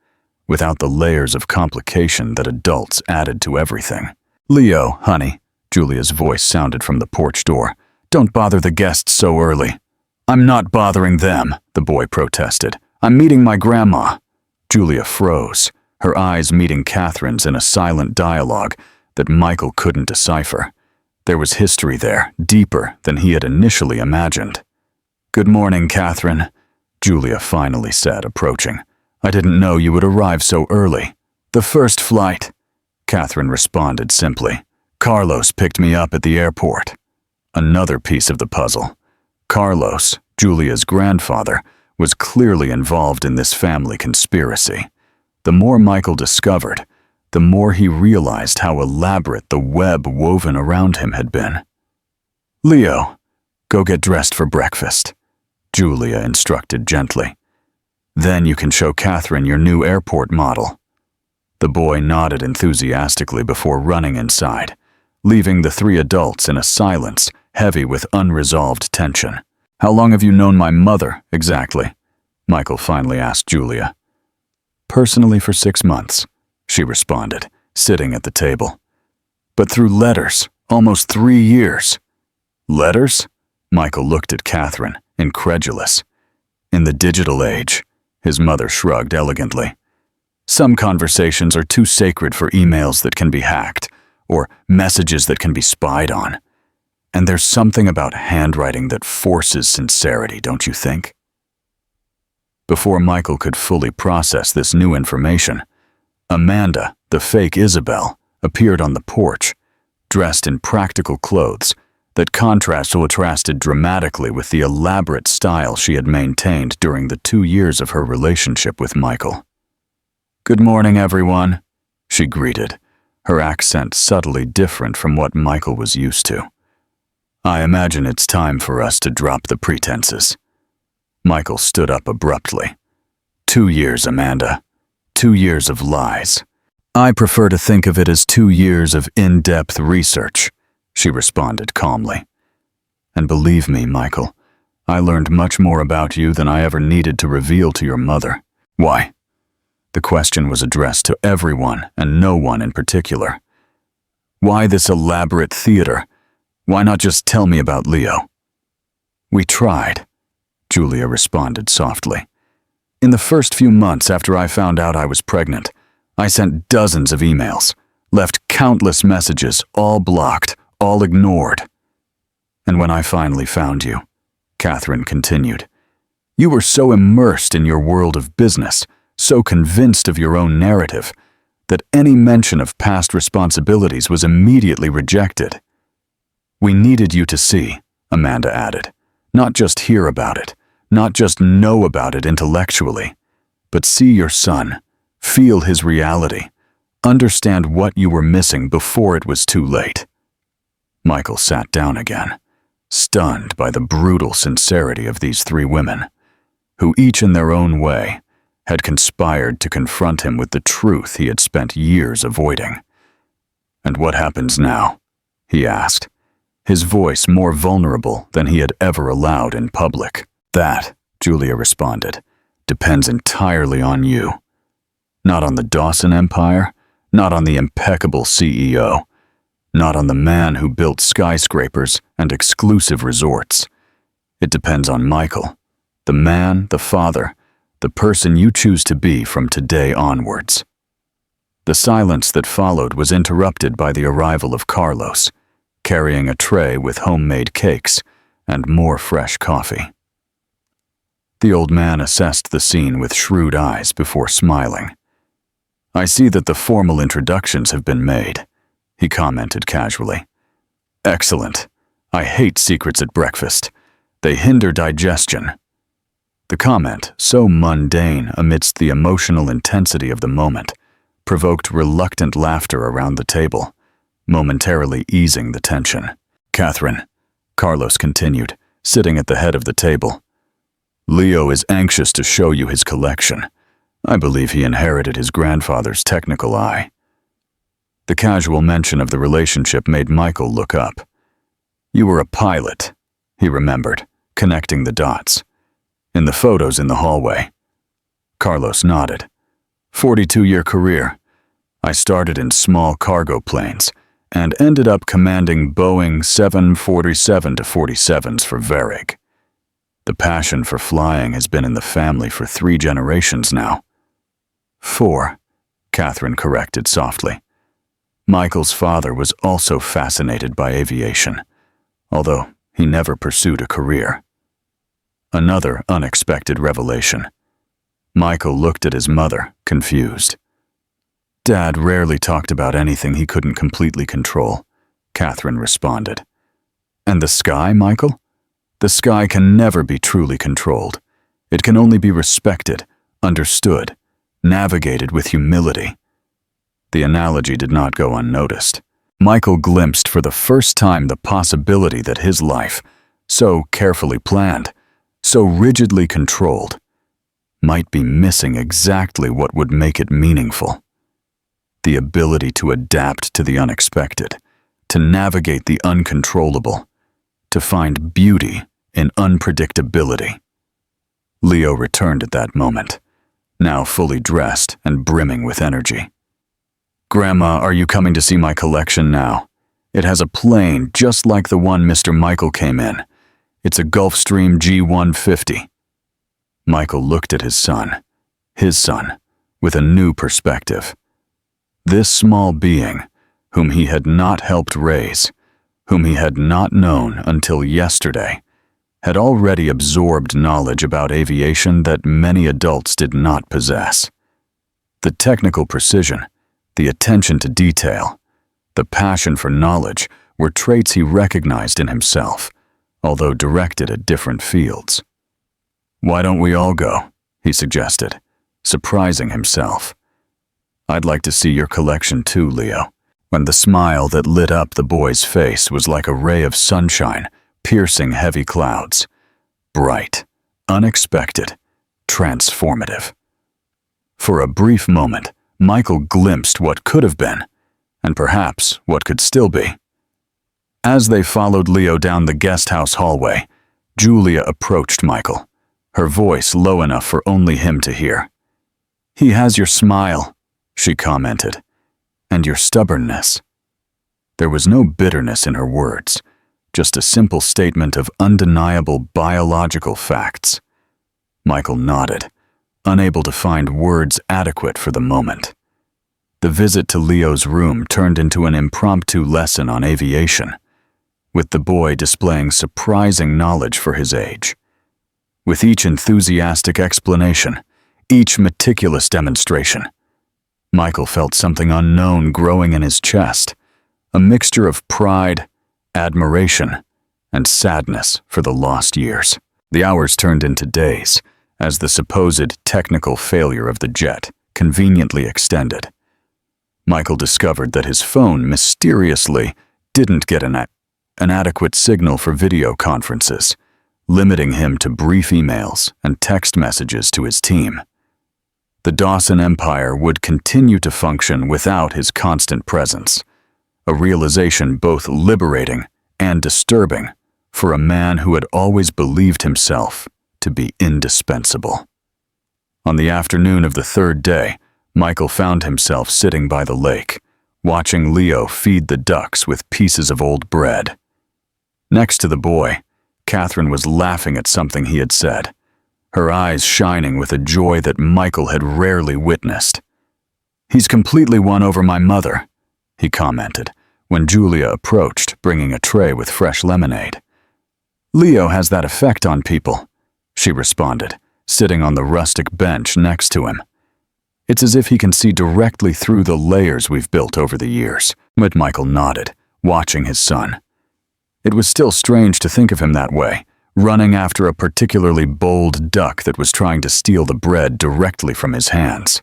without the layers of complication that adults added to everything. "Leo, honey," Julia's voice sounded from the porch door. "Don't bother the guests so early." "I'm not bothering them," the boy protested. "I'm meeting my grandma." Julia froze, her eyes meeting Catherine's in a silent dialogue that Michael couldn't decipher. There was history there, deeper than he had initially imagined. "Good morning, Catherine," Julia finally said, approaching. "I didn't know you would arrive so early." "The first flight," Catherine responded simply. "Carlos picked me up at the airport." Another piece of the puzzle. Carlos, Julia's grandfather, was clearly involved in this family conspiracy. The more Michael discovered, the more he realized how elaborate the web woven around him had been. "Leo, go get dressed for breakfast," Julia instructed gently. "Then you can show Catherine your new airport model." The boy nodded enthusiastically before running inside, leaving the three adults in a silence heavy with unresolved tension. "How long have you known my mother, exactly?" Michael finally asked Julia. "Personally for 6 months," she responded, sitting at the table. "But through letters, almost 3 years." "Letters?" Michael looked at Catherine, incredulous. "In the digital age," his mother shrugged elegantly. "Some conversations are too sacred for emails that can be hacked, or messages that can be spied on. And there's something about handwriting that forces sincerity, don't you think?" Before Michael could fully process this new information, Amanda, the fake Isabel, appeared on the porch, dressed in practical clothes that contrasted dramatically with the elaborate style she had maintained during the 2 years of her relationship with Michael. "Good morning, everyone," she greeted, her accent subtly different from what Michael was used to. "I imagine it's time for us to drop the pretenses." Michael stood up abruptly. 2 years, Amanda. 2 years of lies. "I prefer to think of it as 2 years of in-depth research," she responded calmly. "And believe me, Michael, I learned much more about you than I ever needed to reveal to your mother." "Why?" The question was addressed to everyone and no one in particular. "Why this elaborate theater? Why not just tell me about Leo?" "We tried," Julia responded softly. "In the first few months after I found out I was pregnant, I sent dozens of emails, left countless messages, all blocked, all ignored. And when I finally found you," Catherine continued, "you were so immersed in your world of business, so convinced of your own narrative, that any mention of past responsibilities was immediately rejected. We needed you to see," Amanda added, "not just hear about it, not just know about it intellectually, but see your son, feel his reality, understand what you were missing before it was too late." Michael sat down again, stunned by the brutal sincerity of these 3 women, who each in their own way had conspired to confront him with the truth he had spent years avoiding. "And what happens now?" he asked, his voice more vulnerable than he had ever allowed in public. "That," Julia responded, "depends entirely on you. Not on the Dawson Empire, not on the impeccable CEO, not on the man who built skyscrapers and exclusive resorts. It depends on Michael, the man, the father, the person you choose to be from today onwards." The silence that followed was interrupted by the arrival of Carlos, carrying a tray with homemade cakes and more fresh coffee. The old man assessed the scene with shrewd eyes before smiling. "I see that the formal introductions have been made," he commented casually. "Excellent. I hate secrets at breakfast. They hinder digestion." The comment, so mundane amidst the emotional intensity of the moment, provoked reluctant laughter around the table, momentarily easing the tension. "Catherine," Carlos continued, sitting at the head of the table, "Leo is anxious to show you his collection. I believe he inherited his grandfather's technical eye." The casual mention of the relationship made Michael look up. You were a pilot, he remembered, connecting the dots. In the photos in the hallway. Carlos nodded. 42-year career. I started in small cargo planes and ended up commanding Boeing 747-47s for Varig. The passion for flying has been in the family for 3 generations now. 4, Catherine corrected softly. Michael's father was also fascinated by aviation, although he never pursued a career. Another unexpected revelation. Michael looked at his mother, confused. Dad rarely talked about anything he couldn't completely control, Catherine responded. And the sky, Michael? The sky can never be truly controlled. It can only be respected, understood, navigated with humility. The analogy did not go unnoticed. Michael glimpsed for the first time the possibility that his life, so carefully planned, so rigidly controlled, might be missing exactly what would make it meaningful. The ability to adapt to the unexpected, to navigate the uncontrollable, to find beauty in unpredictability. Leo returned at that moment, now fully dressed and brimming with energy. Grandma, are you coming to see my collection now? It has a plane just like the one Mr. Michael came in. It's a Gulfstream G150. Michael looked at his son, with a new perspective. This small being, whom he had not helped raise, whom he had not known until yesterday, had already absorbed knowledge about aviation that many adults did not possess. The technical precision, the attention to detail, the passion for knowledge were traits he recognized in himself, although directed at different fields. Why don't we all go? He suggested, surprising himself. I'd like to see your collection too, Leo. When the smile that lit up the boy's face was like a ray of sunshine piercing heavy clouds. Bright, unexpected, transformative. For a brief moment, Michael glimpsed what could have been, and perhaps what could still be. As they followed Leo down the guest house hallway, Julia approached Michael, her voice low enough for only him to hear. He has your smile, she commented, and your stubbornness. There was no bitterness in her words, just a simple statement of undeniable biological facts. Michael nodded, unable to find words adequate for the moment. The visit to Leo's room turned into an impromptu lesson on aviation, with the boy displaying surprising knowledge for his age. With each enthusiastic explanation, each meticulous demonstration, Michael felt something unknown growing in his chest, a mixture of pride, admiration, and sadness for the lost years. The hours turned into days, as the supposed technical failure of the jet conveniently extended. Michael discovered that his phone mysteriously didn't get an adequate signal for video conferences, limiting him to brief emails and text messages to his team. The Dawson Empire would continue to function without his constant presence, a realization both liberating and disturbing for a man who had always believed himself to be indispensable. On the afternoon of the 3rd day, Michael found himself sitting by the lake, watching Leo feed the ducks with pieces of old bread. Next to the boy, Catherine was laughing at something he had said, her eyes shining with a joy that Michael had rarely witnessed. "He's completely won over my mother," he commented, when Julia approached, bringing a tray with fresh lemonade. "Leo has that effect on people," she responded, sitting on the rustic bench next to him. "It's as if he can see directly through the layers we've built over the years." But Michael nodded, watching his son. It was still strange to think of him that way, running after a particularly bold duck that was trying to steal the bread directly from his hands.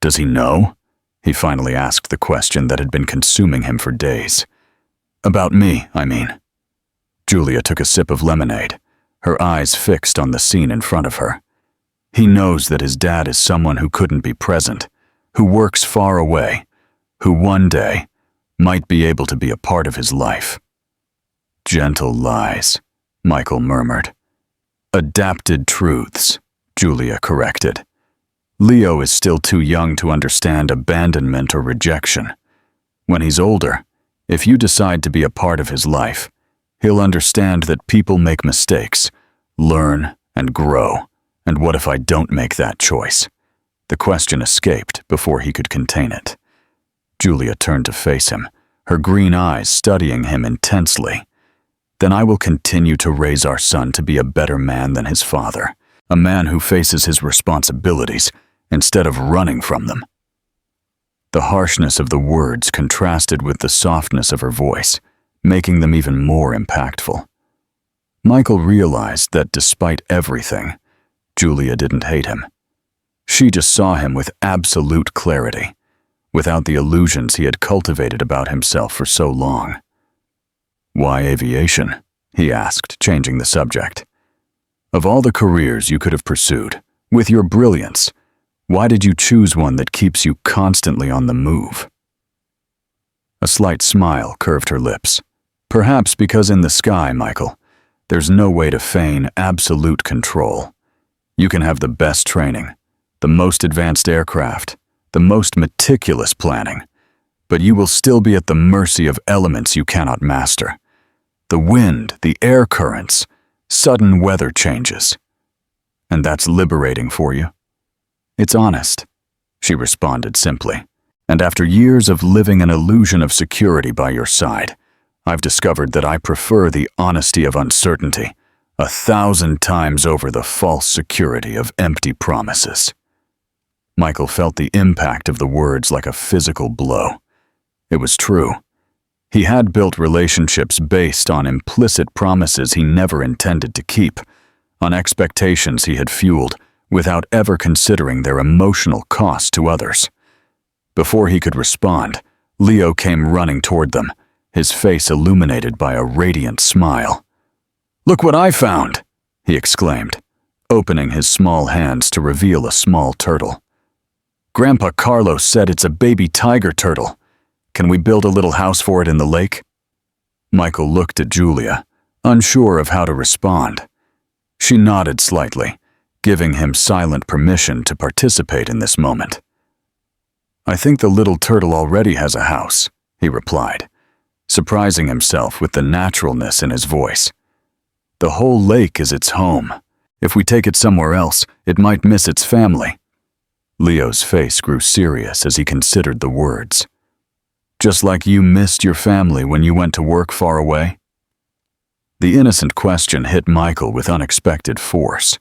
"Does he know?" He finally asked the question that had been consuming him for days. "About me, I mean." Julia took a sip of lemonade, her eyes fixed on the scene in front of her. "He knows that his dad is someone who couldn't be present, who works far away, who one day might be able to be a part of his life." Gentle lies, Michael murmured. Adapted truths, Julia corrected. Leo is still too young to understand abandonment or rejection. When he's older, if you decide to be a part of his life, he'll understand that people make mistakes, learn, and grow. And what if I don't make that choice? The question escaped before he could contain it. Julia turned to face him, her green eyes studying him intensely. Then I will continue to raise our son to be a better man than his father, a man who faces his responsibilities instead of running from them. The harshness of the words contrasted with the softness of her voice, making them even more impactful. Michael realized that despite everything, Julia didn't hate him. She just saw him with absolute clarity, without the illusions he had cultivated about himself for so long. Why aviation? He asked, changing the subject. Of all the careers you could have pursued, with your brilliance, why did you choose one that keeps you constantly on the move? A slight smile curved her lips. Perhaps because in the sky, Michael, there's no way to feign absolute control. You can have the best training, the most advanced aircraft, the most meticulous planning, but you will still be at the mercy of elements you cannot master. The wind, the air currents, sudden weather changes. And that's liberating for you. It's honest, she responded simply. And after years of living an illusion of security by your side, I've discovered that I prefer the honesty of uncertainty 1,000 times over the false security of empty promises. Michael felt the impact of the words like a physical blow. It was true. He had built relationships based on implicit promises he never intended to keep, on expectations he had fueled without ever considering their emotional cost to others. Before he could respond, Leo came running toward them, his face illuminated by a radiant smile. "Look what I found!" he exclaimed, opening his small hands to reveal a small turtle. "Grandpa Carlos said it's a baby tiger turtle. Can we build a little house for it in the lake?" Michael looked at Julia, unsure of how to respond. She nodded slightly, giving him silent permission to participate in this moment. "I think the little turtle already has a house," he replied, surprising himself with the naturalness in his voice. "The whole lake is its home. If we take it somewhere else, it might miss its family." Leo's face grew serious as he considered the words. "Just like you missed your family when you went to work far away?" The innocent question hit Michael with unexpected force.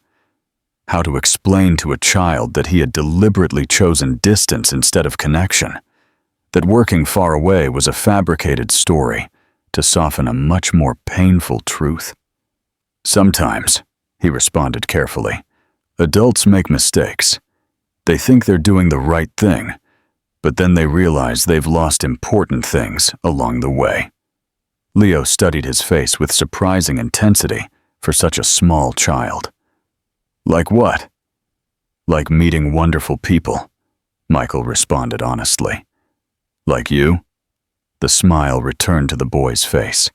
How to explain to a child that he had deliberately chosen distance instead of connection, that working far away was a fabricated story to soften a much more painful truth? "Sometimes," he responded carefully, "adults make mistakes. They think they're doing the right thing, but then they realize they've lost important things along the way." Leo studied his face with surprising intensity for such a small child. "Like what?" "Like meeting wonderful people," Michael responded honestly. "Like you?" The smile returned to the boy's face.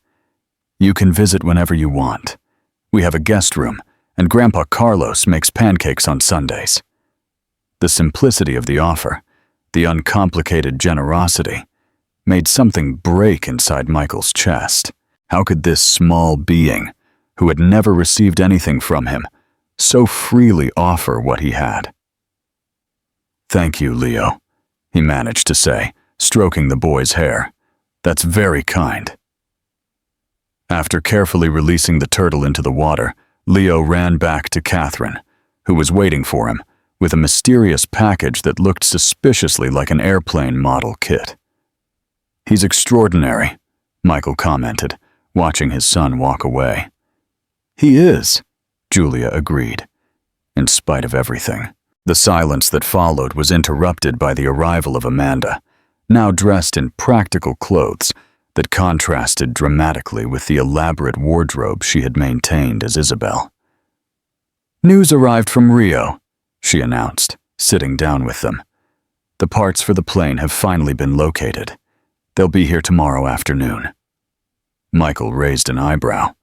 "You can visit whenever you want. We have a guest room, and Grandpa Carlos makes pancakes on Sundays." The simplicity of the offer, the uncomplicated generosity, made something break inside Michael's chest. How could this small being, who had never received anything from him, so freely offer what he had? "Thank you, Leo," he managed to say, stroking the boy's hair. "That's very kind." After carefully releasing the turtle into the water, Leo ran back to Catherine, who was waiting for him, with a mysterious package that looked suspiciously like an airplane model kit. "He's extraordinary," Michael commented, watching his son walk away. "He is," Julia agreed. In spite of everything, the silence that followed was interrupted by the arrival of Amanda, now dressed in practical clothes that contrasted dramatically with the elaborate wardrobe she had maintained as Isabel. "News arrived from Rio," she announced, sitting down with them. "The parts for the plane have finally been located. They'll be here tomorrow afternoon." Michael raised an eyebrow.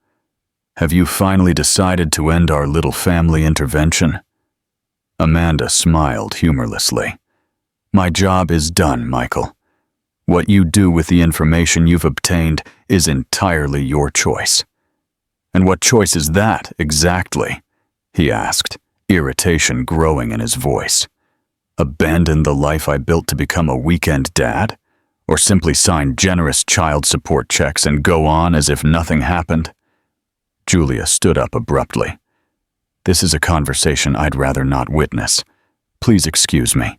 Have you finally decided to end our little family intervention? Amanda smiled humorlessly. My job is done, Michael. What you do with the information you've obtained is entirely your choice. And what choice is that, exactly? He asked, irritation growing in his voice. Abandon the life I built to become a weekend dad? Or simply sign generous child support checks and go on as if nothing happened? Julia stood up abruptly. This is a conversation I'd rather not witness. Please excuse me.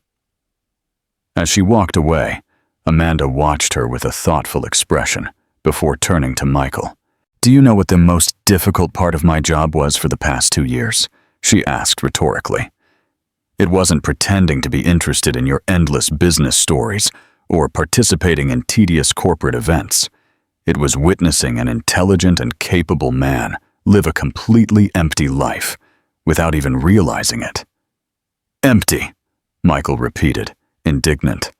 As she walked away, Amanda watched her with a thoughtful expression before turning to Michael. Do you know what the most difficult part of my job was for the past 2 years? She asked rhetorically. It wasn't pretending to be interested in your endless business stories or participating in tedious corporate events. It was witnessing an intelligent and capable man live a completely empty life without even realizing it. Empty, Michael repeated, indignant.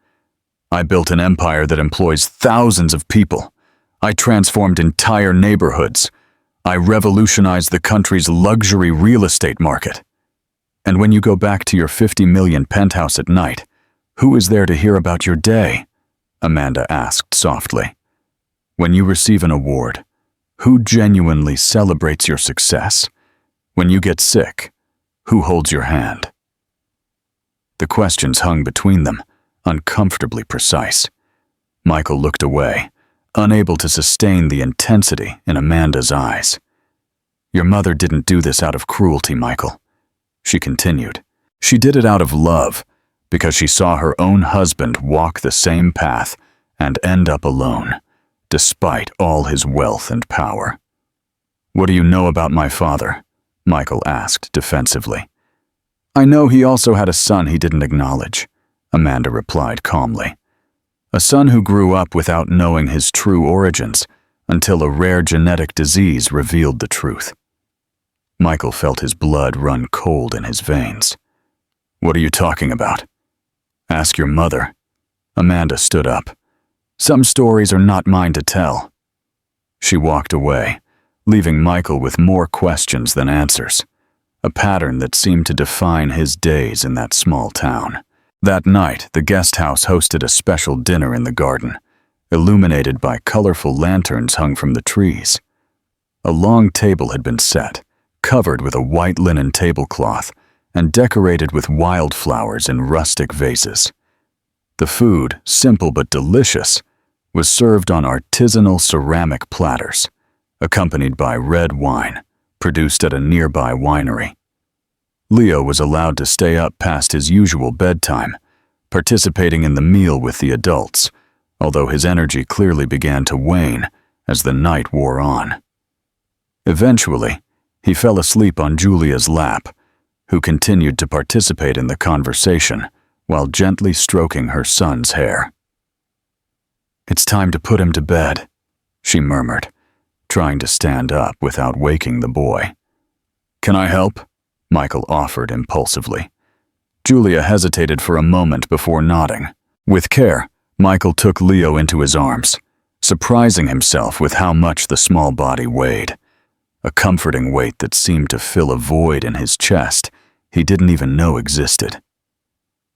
I built an empire that employs thousands of people. I transformed entire neighborhoods. I revolutionized the country's luxury real estate market. And when you go back to your 50 million penthouse at night, who is there to hear about your day? Amanda asked softly. When you receive an award, who genuinely celebrates your success? When you get sick, who holds your hand? The questions hung between them, uncomfortably precise. Michael looked away, unable to sustain the intensity in Amanda's eyes. Your mother didn't do this out of cruelty, Michael. She continued. She did it out of love, because she saw her own husband walk the same path and end up alone, despite all his wealth and power. What do you know about my father? Michael asked defensively. I know he also had a son he didn't acknowledge, Amanda replied calmly. A son who grew up without knowing his true origins until a rare genetic disease revealed the truth. Michael felt his blood run cold in his veins. What are you talking about? Ask your mother. Amanda stood up. Some stories are not mine to tell. She walked away, leaving Michael with more questions than answers, a pattern that seemed to define his days in that small town. That night, the guest house hosted a special dinner in the garden, illuminated by colorful lanterns hung from the trees. A long table had been set, covered with a white linen tablecloth and decorated with wildflowers in rustic vases. The food, simple but delicious, was served on artisanal ceramic platters, accompanied by red wine, produced at a nearby winery. Leo was allowed to stay up past his usual bedtime, participating in the meal with the adults, although his energy clearly began to wane as the night wore on. Eventually, he fell asleep on Julia's lap, who continued to participate in the conversation while gently stroking her son's hair. It's time to put him to bed, she murmured, trying to stand up without waking the boy. Can I help? Michael offered impulsively. Julia hesitated for a moment before nodding. With care, Michael took Leo into his arms, surprising himself with how much the small body weighed, a comforting weight that seemed to fill a void in his chest he didn't even know existed.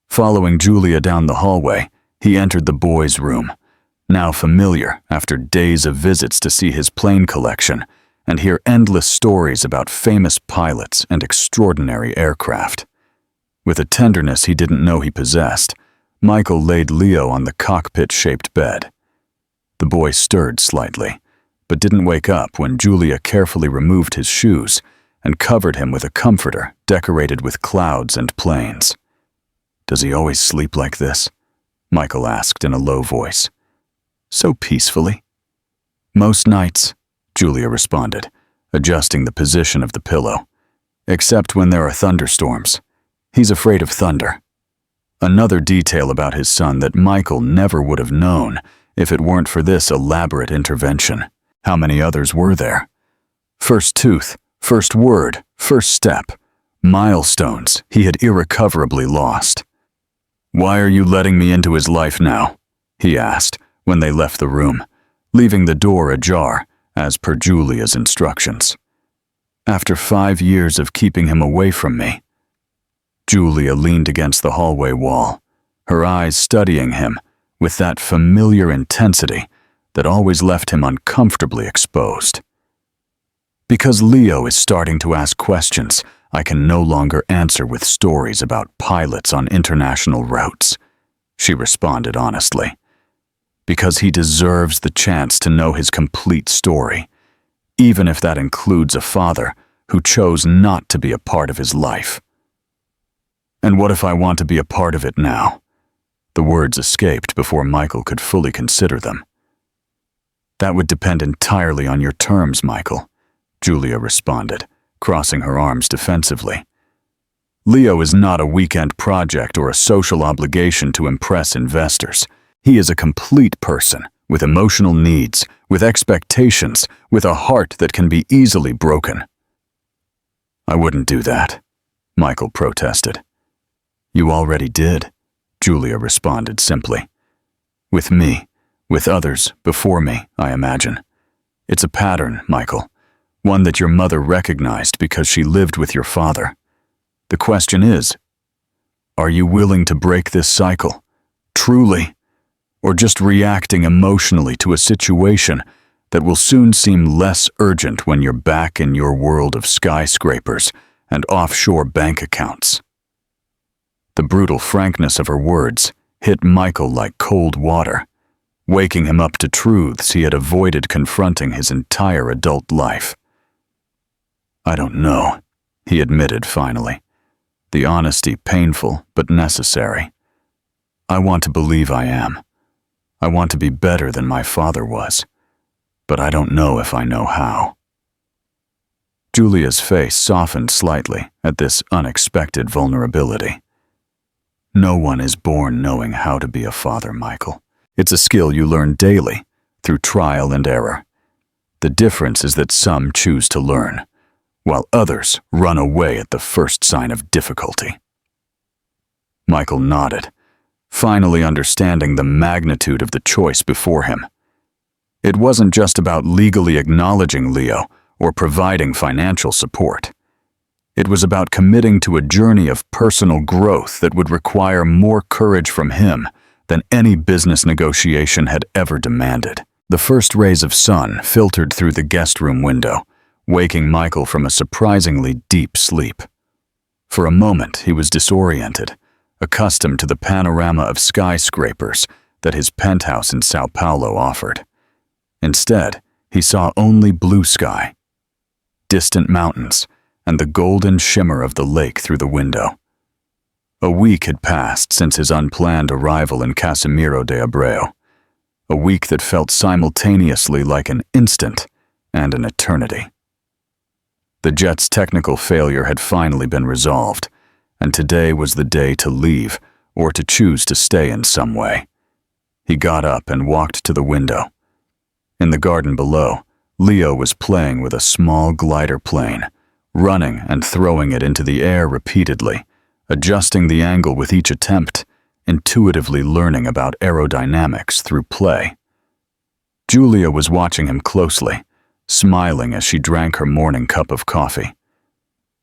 Following Julia down the hallway, he entered the boys' room, now familiar after days of visits to see his plane collection and hear endless stories about famous pilots and extraordinary aircraft. With a tenderness he didn't know he possessed, Michael laid Leo on the cockpit-shaped bed. The boy stirred slightly, but didn't wake up when Julia carefully removed his shoes and covered him with a comforter decorated with clouds and planes. Does he always sleep like this? Michael asked in a low voice. So peacefully. Most nights, Julia responded, adjusting the position of the pillow. Except when there are thunderstorms. He's afraid of thunder. Another detail about his son that Michael never would have known if it weren't for this elaborate intervention. How many others were there? First tooth, first word, first step. Milestones he had irrecoverably lost. Why are you letting me into his life now? He asked when they left the room, leaving the door ajar as per Julia's instructions. After 5 years of keeping him away from me, Julia leaned against the hallway wall, her eyes studying him with that familiar intensity that always left him uncomfortably exposed. Because Leo is starting to ask questions I can no longer answer with stories about pilots on international routes, she responded honestly. Because he deserves the chance to know his complete story, even if that includes a father who chose not to be a part of his life. And what if I want to be a part of it now? The words escaped before Michael could fully consider them. That would depend entirely on your terms, Michael, Julia responded, crossing her arms defensively. Leo is not a weekend project or a social obligation to impress investors. He is a complete person, with emotional needs, with expectations, with a heart that can be easily broken. I wouldn't do that, Michael protested. You already did, Julia responded simply. With me, with others before me, I imagine. It's a pattern, Michael, one that your mother recognized because she lived with your father. The question is, are you willing to break this cycle, truly, or just reacting emotionally to a situation that will soon seem less urgent when you're back in your world of skyscrapers and offshore bank accounts? The brutal frankness of her words hit Michael like cold water, waking him up to truths he had avoided confronting his entire adult life. I don't know, he admitted finally, the honesty painful but necessary. I want to believe I am. I want to be better than my father was, but I don't know if I know how. Julia's face softened slightly at this unexpected vulnerability. No one is born knowing how to be a father, Michael. It's a skill you learn daily, through trial and error. The difference is that some choose to learn, while others run away at the first sign of difficulty. Michael nodded, finally understanding the magnitude of the choice before him. It wasn't just about legally acknowledging Leo or providing financial support. It was about committing to a journey of personal growth that would require more courage from him than any business negotiation had ever demanded. The first rays of sun filtered through the guest room window, waking Michael from a surprisingly deep sleep. For a moment, he was disoriented, accustomed to the panorama of skyscrapers that his penthouse in Sao Paulo offered. Instead, he saw only blue sky, distant mountains, and the golden shimmer of the lake through the window. A week had passed since his unplanned arrival in Casimiro de Abreu, a week that felt simultaneously like an instant and an eternity. The jet's technical failure had finally been resolved, and today was the day to leave or to choose to stay in some way. He got up and walked to the window. In the garden below, Leo was playing with a small glider plane, running and throwing it into the air repeatedly, adjusting the angle with each attempt, intuitively learning about aerodynamics through play. Julia was watching him closely, smiling as she drank her morning cup of coffee.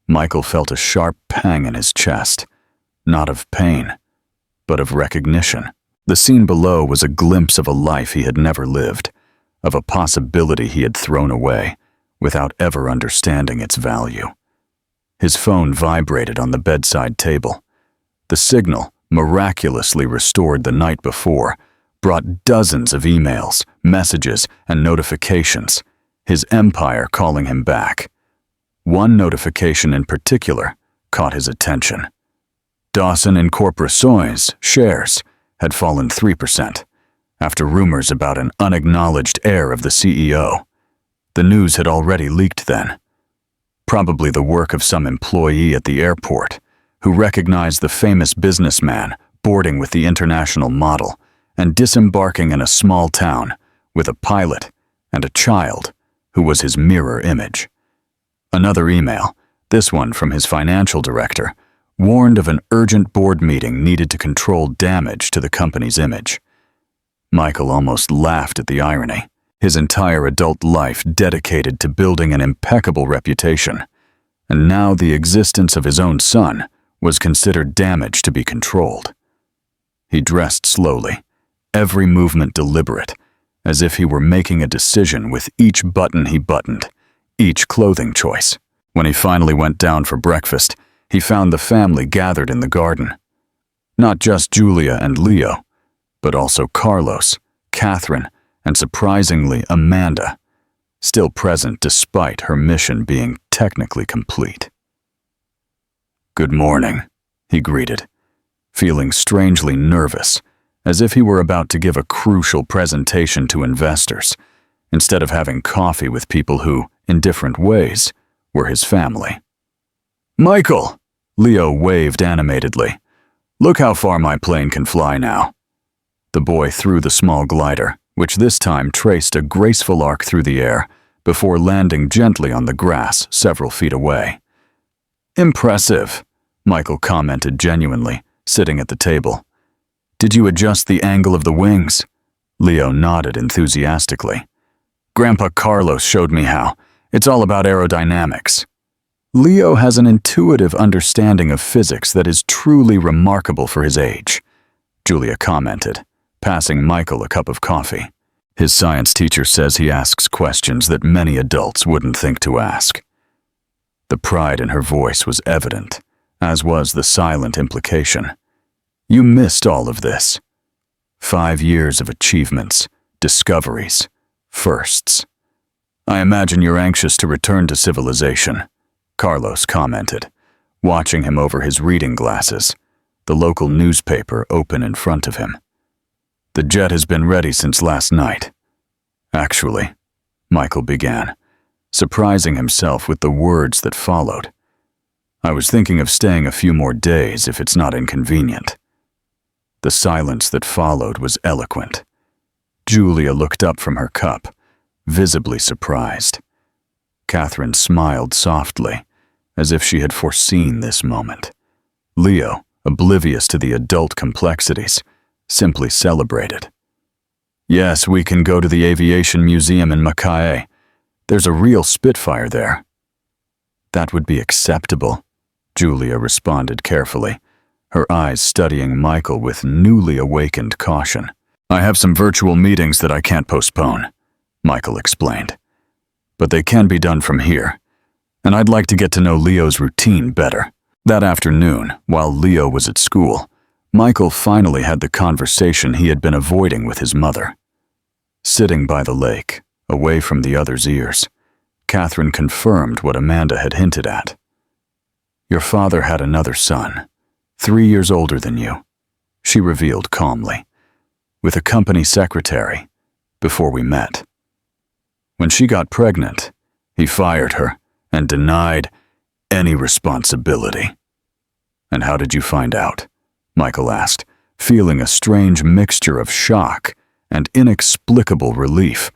Michael felt a sharp pang in his chest, not of pain, but of recognition. The scene below was a glimpse of a life he had never lived, of a possibility he had thrown away, without ever understanding its value. His phone vibrated on the bedside table. The signal, miraculously restored the night before, brought dozens of emails, messages, and notifications, his empire calling him back. One notification in particular caught his attention. Dawson Incorporacion's shares had fallen 3%, after rumors about an unacknowledged heir of the CEO. The news had already leaked then. Probably the work of some employee at the airport who recognized the famous businessman boarding with the international model and disembarking in a small town with a pilot and a child who was his mirror image. Another email, this one from his financial director, warned of an urgent board meeting needed to control damage to the company's image. Michael almost laughed at the irony. His entire adult life dedicated to building an impeccable reputation, and now the existence of his own son was considered damage to be controlled. He dressed slowly, every movement deliberate, as if he were making a decision with each button he buttoned, each clothing choice. When he finally went down for breakfast, he found the family gathered in the garden. Not just Julia and Leo, but also Carlos, Catherine, and surprisingly Amanda, still present despite her mission being technically complete. "Good morning," he greeted, feeling strangely nervous, as if he were about to give a crucial presentation to investors, instead of having coffee with people who, in different ways, were his family. "Michael!" Leo waved animatedly. "Look how far my plane can fly now." The boy threw the small glider, which this time traced a graceful arc through the air before landing gently on the grass several feet away. "Impressive," Michael commented genuinely, sitting at the table. "Did you adjust the angle of the wings?" Leo nodded enthusiastically. "Grandpa Carlos showed me how. It's all about aerodynamics." Leo has an intuitive understanding of physics that is truly remarkable for his age, Julia commented, passing Michael a cup of coffee. His science teacher says he asks questions that many adults wouldn't think to ask. The pride in her voice was evident, as was the silent implication. "You missed all of this. 5 years of achievements, discoveries, firsts. I imagine you're anxious to return to civilization," Carlos commented, watching him over his reading glasses, the local newspaper open in front of him. "The jet has been ready since last night." "Actually," Michael began, surprising himself with the words that followed. "I was thinking of staying a few more days if it's not inconvenient." The silence that followed was eloquent. Julia looked up from her cup, visibly surprised. Catherine smiled softly, as if she had foreseen this moment. Leo, oblivious to the adult complexities, simply celebrated. "Yes, we can go to the Aviation Museum in Mackay. There's a real Spitfire there." "That would be acceptable," Julia responded carefully, her eyes studying Michael with newly awakened caution. "I have some virtual meetings that I can't postpone," Michael explained. "But they can be done from here, and I'd like to get to know Leo's routine better." That afternoon, while Leo was at school, Michael finally had the conversation he had been avoiding with his mother. Sitting by the lake, away from the others' ears, Catherine confirmed what Amanda had hinted at. "Your father had another son, 3 years older than you," she revealed calmly, "with a company secretary, before we met. When she got pregnant, he fired her and denied any responsibility." "And how did you find out?" Michael asked, feeling a strange mixture of shock and inexplicable relief,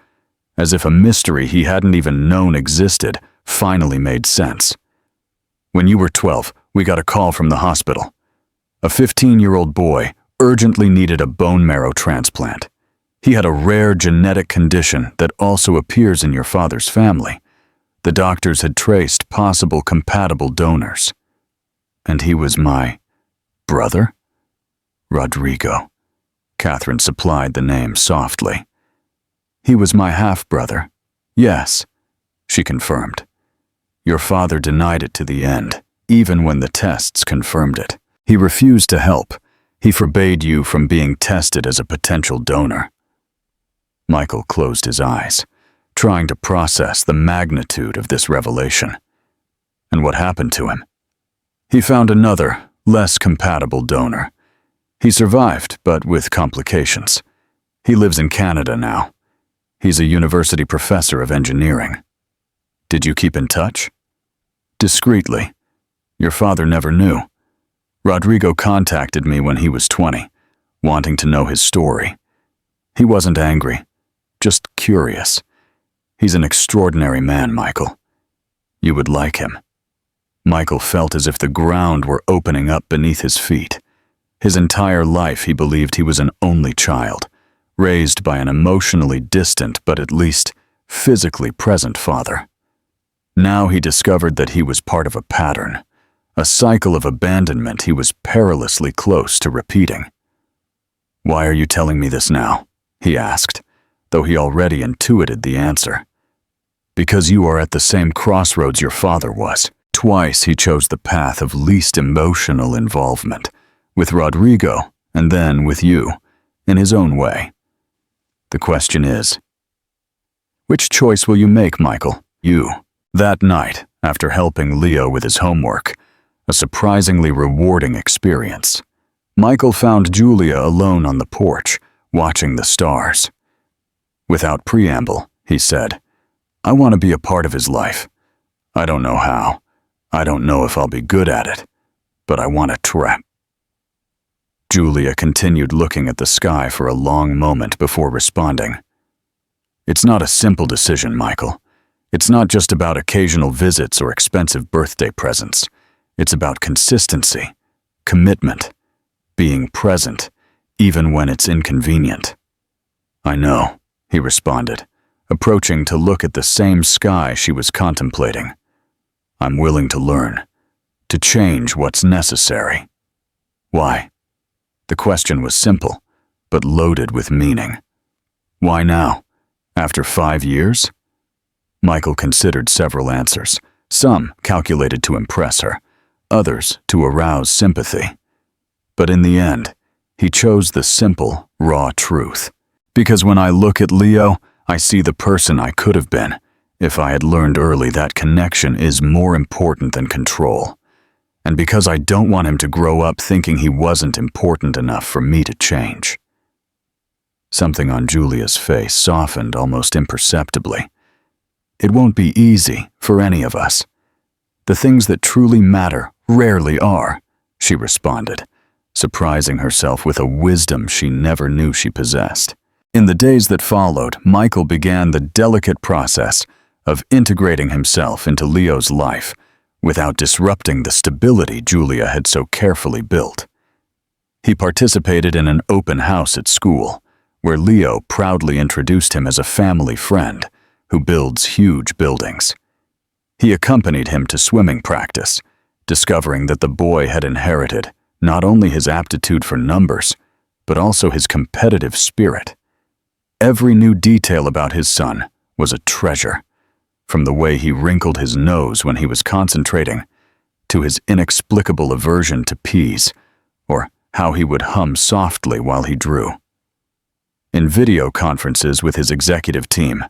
as if a mystery he hadn't even known existed finally made sense. "When you were 12, we got a call from the hospital. A 15-year-old boy urgently needed a bone marrow transplant. He had a rare genetic condition that also appears in your father's family. The doctors had traced possible compatible donors. And he was my brother?" "Rodrigo." Catherine supplied the name softly. "He was my half-brother. Yes," she confirmed. "Your father denied it to the end, even when the tests confirmed it. He refused to help. He forbade you from being tested as a potential donor." Michael closed his eyes, trying to process the magnitude of this revelation. "And what happened to him?" "He found another, less compatible donor. He survived, but with complications. He lives in Canada now. He's a university professor of engineering." "Did you keep in touch?" "Discreetly. Your father never knew. Rodrigo contacted me when he was 20, wanting to know his story. He wasn't angry, just curious. He's an extraordinary man, Michael. You would like him." Michael felt as if the ground were opening up beneath his feet. His entire life he believed he was an only child, raised by an emotionally distant but at least physically present father. Now he discovered that he was part of a pattern, a cycle of abandonment he was perilously close to repeating. "Why are you telling me this now?" he asked, though he already intuited the answer. "Because you are at the same crossroads your father was. Twice he chose the path of least emotional involvement, with Rodrigo and then with you, in his own way. The question is, which choice will you make, Michael? You." That night, after helping Leo with his homework, a surprisingly rewarding experience, Michael found Julia alone on the porch, watching the stars. Without preamble, he said, "I want to be a part of his life. I don't know how. I don't know if I'll be good at it, but I want to try." Julia continued looking at the sky for a long moment before responding. "It's not a simple decision, Michael. It's not just about occasional visits or expensive birthday presents. It's about consistency, commitment, being present, even when it's inconvenient." "I know," he responded, approaching to look at the same sky she was contemplating. "I'm willing to learn, to change what's necessary." "Why?" The question was simple, but loaded with meaning. "Why now? After 5 years?" Michael considered several answers, some calculated to impress her, others to arouse sympathy. But in the end, he chose the simple, raw truth. "Because when I look at Leo, I see the person I could have been. If I had learned early that connection is more important than control. And because I don't want him to grow up thinking he wasn't important enough for me to change." Something on Julia's face softened almost imperceptibly. "It won't be easy for any of us. The things that truly matter rarely are," she responded, surprising herself with a wisdom she never knew she possessed. In the days that followed, Michael began the delicate process of integrating himself into Leo's life without disrupting the stability Julia had so carefully built. He participated in an open house at school, where Leo proudly introduced him as a family friend who builds huge buildings. He accompanied him to swimming practice, discovering that the boy had inherited not only his aptitude for numbers, but also his competitive spirit. Every new detail about his son was a treasure, from the way he wrinkled his nose when he was concentrating, to his inexplicable aversion to peas, or how he would hum softly while he drew. In video conferences with his executive team,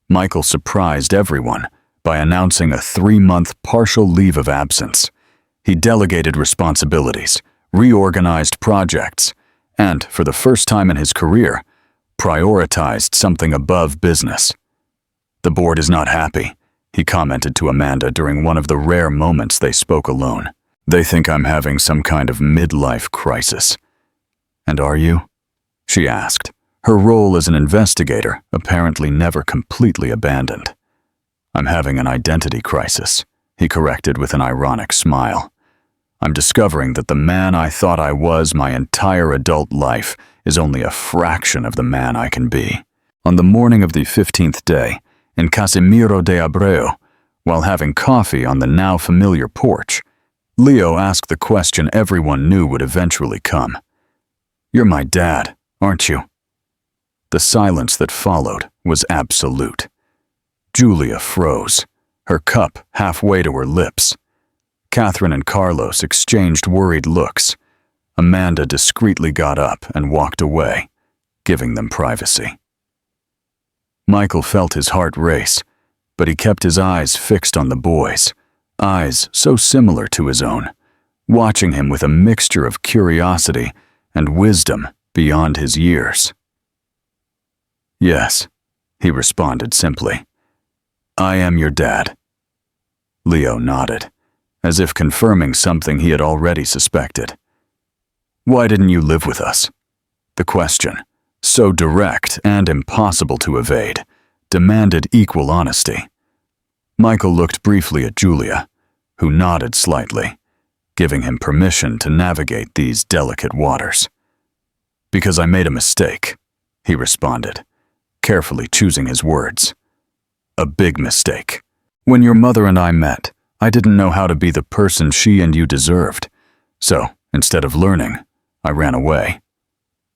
Michael surprised everyone by announcing a 3-month partial leave of absence. He delegated responsibilities, reorganized projects, and, for the first time in his career, prioritized something above business. "The board is not happy," he commented to Amanda during one of the rare moments they spoke alone. "They think I'm having some kind of midlife crisis." "And are you?" she asked, her role as an investigator apparently never completely abandoned. "I'm having an identity crisis," he corrected with an ironic smile. "I'm discovering that the man I thought I was my entire adult life is only a fraction of the man I can be." On the morning of the 15th day, in Casimiro de Abreu, while having coffee on the now familiar porch, Leo asked the question everyone knew would eventually come. "You're my dad, aren't you?" The silence that followed was absolute. Julia froze, her cup halfway to her lips. Catherine and Carlos exchanged worried looks. Amanda discreetly got up and walked away, giving them privacy. Michael felt his heart race, but he kept his eyes fixed on the boys, eyes so similar to his own, watching him with a mixture of curiosity and wisdom beyond his years. "Yes," he responded simply. "I am your dad." Leo nodded, as if confirming something he had already suspected. "Why didn't you live with us?" The question, so direct and impossible to evade, demanded equal honesty. Michael looked briefly at Julia, who nodded slightly, giving him permission to navigate these delicate waters. "Because I made a mistake," he responded, carefully choosing his words. A big mistake. When your mother and I met, I didn't know how to be the person she and you deserved. So, instead of learning, I ran away.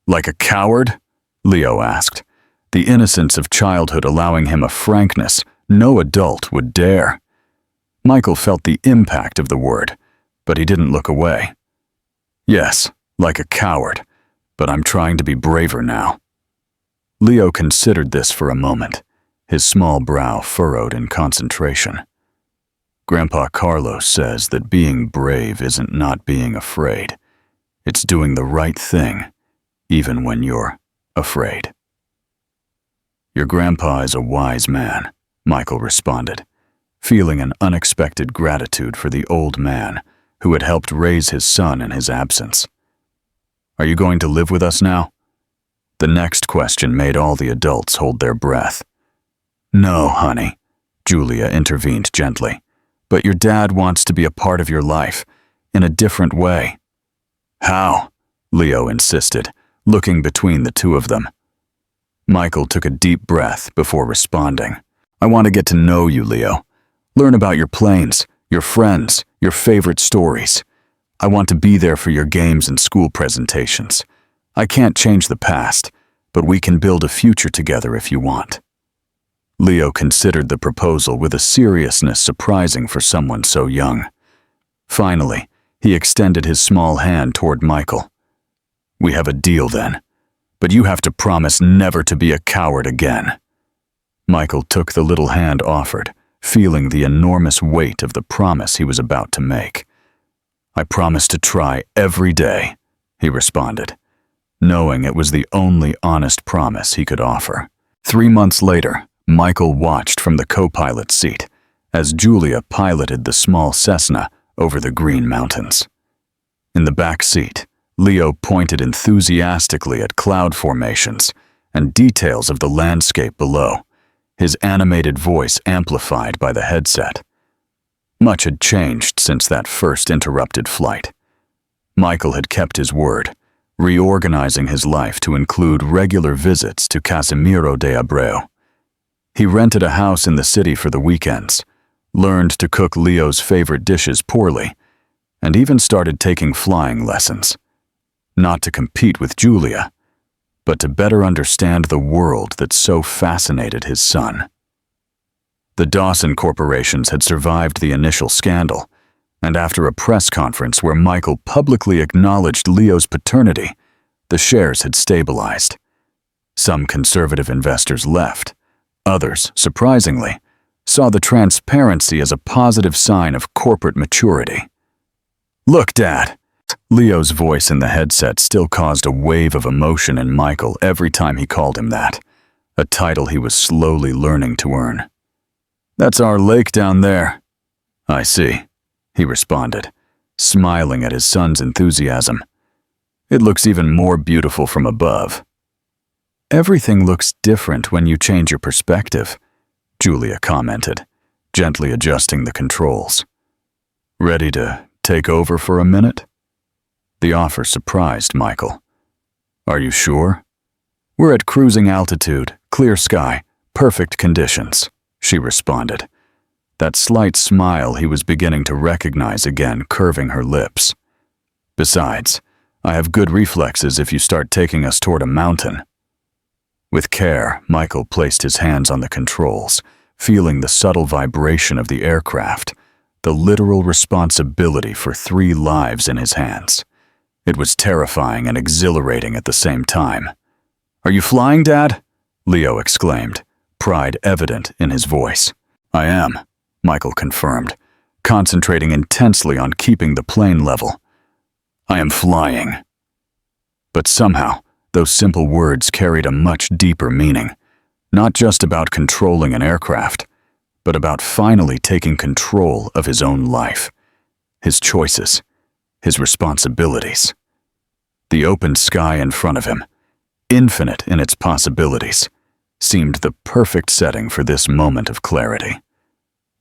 Like a coward? Leo asked, the innocence of childhood allowing him a frankness no adult would dare. Michael felt the impact of the word, but he didn't look away. Yes, like a coward, but I'm trying to be braver now. Leo considered this for a moment, his small brow furrowed in concentration. Grandpa Carlos says that being brave isn't not being afraid. It's doing the right thing, even when you're afraid. Your grandpa is a wise man, Michael responded, feeling an unexpected gratitude for the old man who had helped raise his son in his absence. Are you going to live with us now? The next question made all the adults hold their breath. No, honey, Julia intervened gently, but your dad wants to be a part of your life, in a different way. How? Leo insisted, looking between the two of them. Michael took a deep breath before responding. I want to get to know you, Leo. Learn about your planes, your friends, your favorite stories. I want to be there for your games and school presentations. I can't change the past, but we can build a future together if you want. Leo considered the proposal with a seriousness surprising for someone so young. Finally, he extended his small hand toward Michael. We have a deal then, but you have to promise never to be a coward again. Michael took the little hand offered, feeling the enormous weight of the promise he was about to make. I promise to try every day, he responded, knowing it was the only honest promise he could offer. 3 months later, Michael watched from the co-pilot's seat as Julia piloted the small Cessna over the Green Mountains. In the back seat, Leo pointed enthusiastically at cloud formations and details of the landscape below, his animated voice amplified by the headset. Much had changed since that first interrupted flight. Michael had kept his word, reorganizing his life to include regular visits to Casimiro de Abreu. He rented a house in the city for the weekends, learned to cook Leo's favorite dishes poorly, and even started taking flying lessons. Not to compete with Julia, but to better understand the world that so fascinated his son. The Dawson corporations had survived the initial scandal, and after a press conference where Michael publicly acknowledged Leo's paternity, the shares had stabilized. Some conservative investors left. Others, surprisingly, saw the transparency as a positive sign of corporate maturity. Look, Dad! Leo's voice in the headset still caused a wave of emotion in Michael every time he called him that, a title he was slowly learning to earn. That's our lake down there. I see, he responded, smiling at his son's enthusiasm. It looks even more beautiful from above. Everything looks different when you change your perspective, Julia commented, gently adjusting the controls. Ready to take over for a minute? The offer surprised Michael. Are you sure? We're at cruising altitude, clear sky, perfect conditions, she responded, that slight smile he was beginning to recognize again curving her lips. Besides, I have good reflexes if you start taking us toward a mountain. With care, Michael placed his hands on the controls, feeling the subtle vibration of the aircraft, the literal responsibility for 3 lives in his hands. It was terrifying and exhilarating at the same time. Are you flying, Dad? Leo exclaimed, pride evident in his voice. I am, Michael confirmed, concentrating intensely on keeping the plane level. I am flying. But somehow, those simple words carried a much deeper meaning, not just about controlling an aircraft, but about finally taking control of his own life, his choices, his responsibilities. The open sky in front of him, infinite in its possibilities, seemed the perfect setting for this moment of clarity.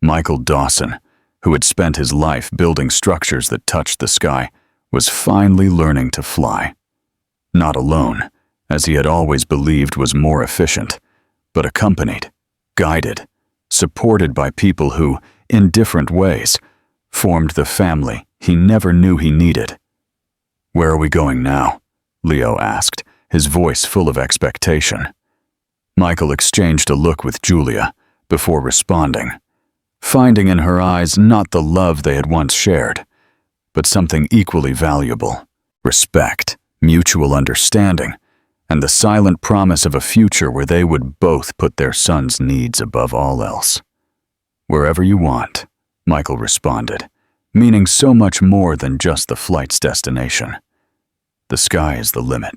Michael Dawson, who had spent his life building structures that touched the sky, was finally learning to fly. Not alone, as he had always believed was more efficient, but accompanied, guided, supported by people who, in different ways, formed the family he never knew he needed. "Where are we going now?" Leo asked, his voice full of expectation. Michael exchanged a look with Julia before responding, finding in her eyes not the love they had once shared, but something equally valuable: respect, mutual understanding, and the silent promise of a future where they would both put their son's needs above all else. "Wherever you want," Michael responded, meaning so much more than just the flight's destination. "The sky is the limit."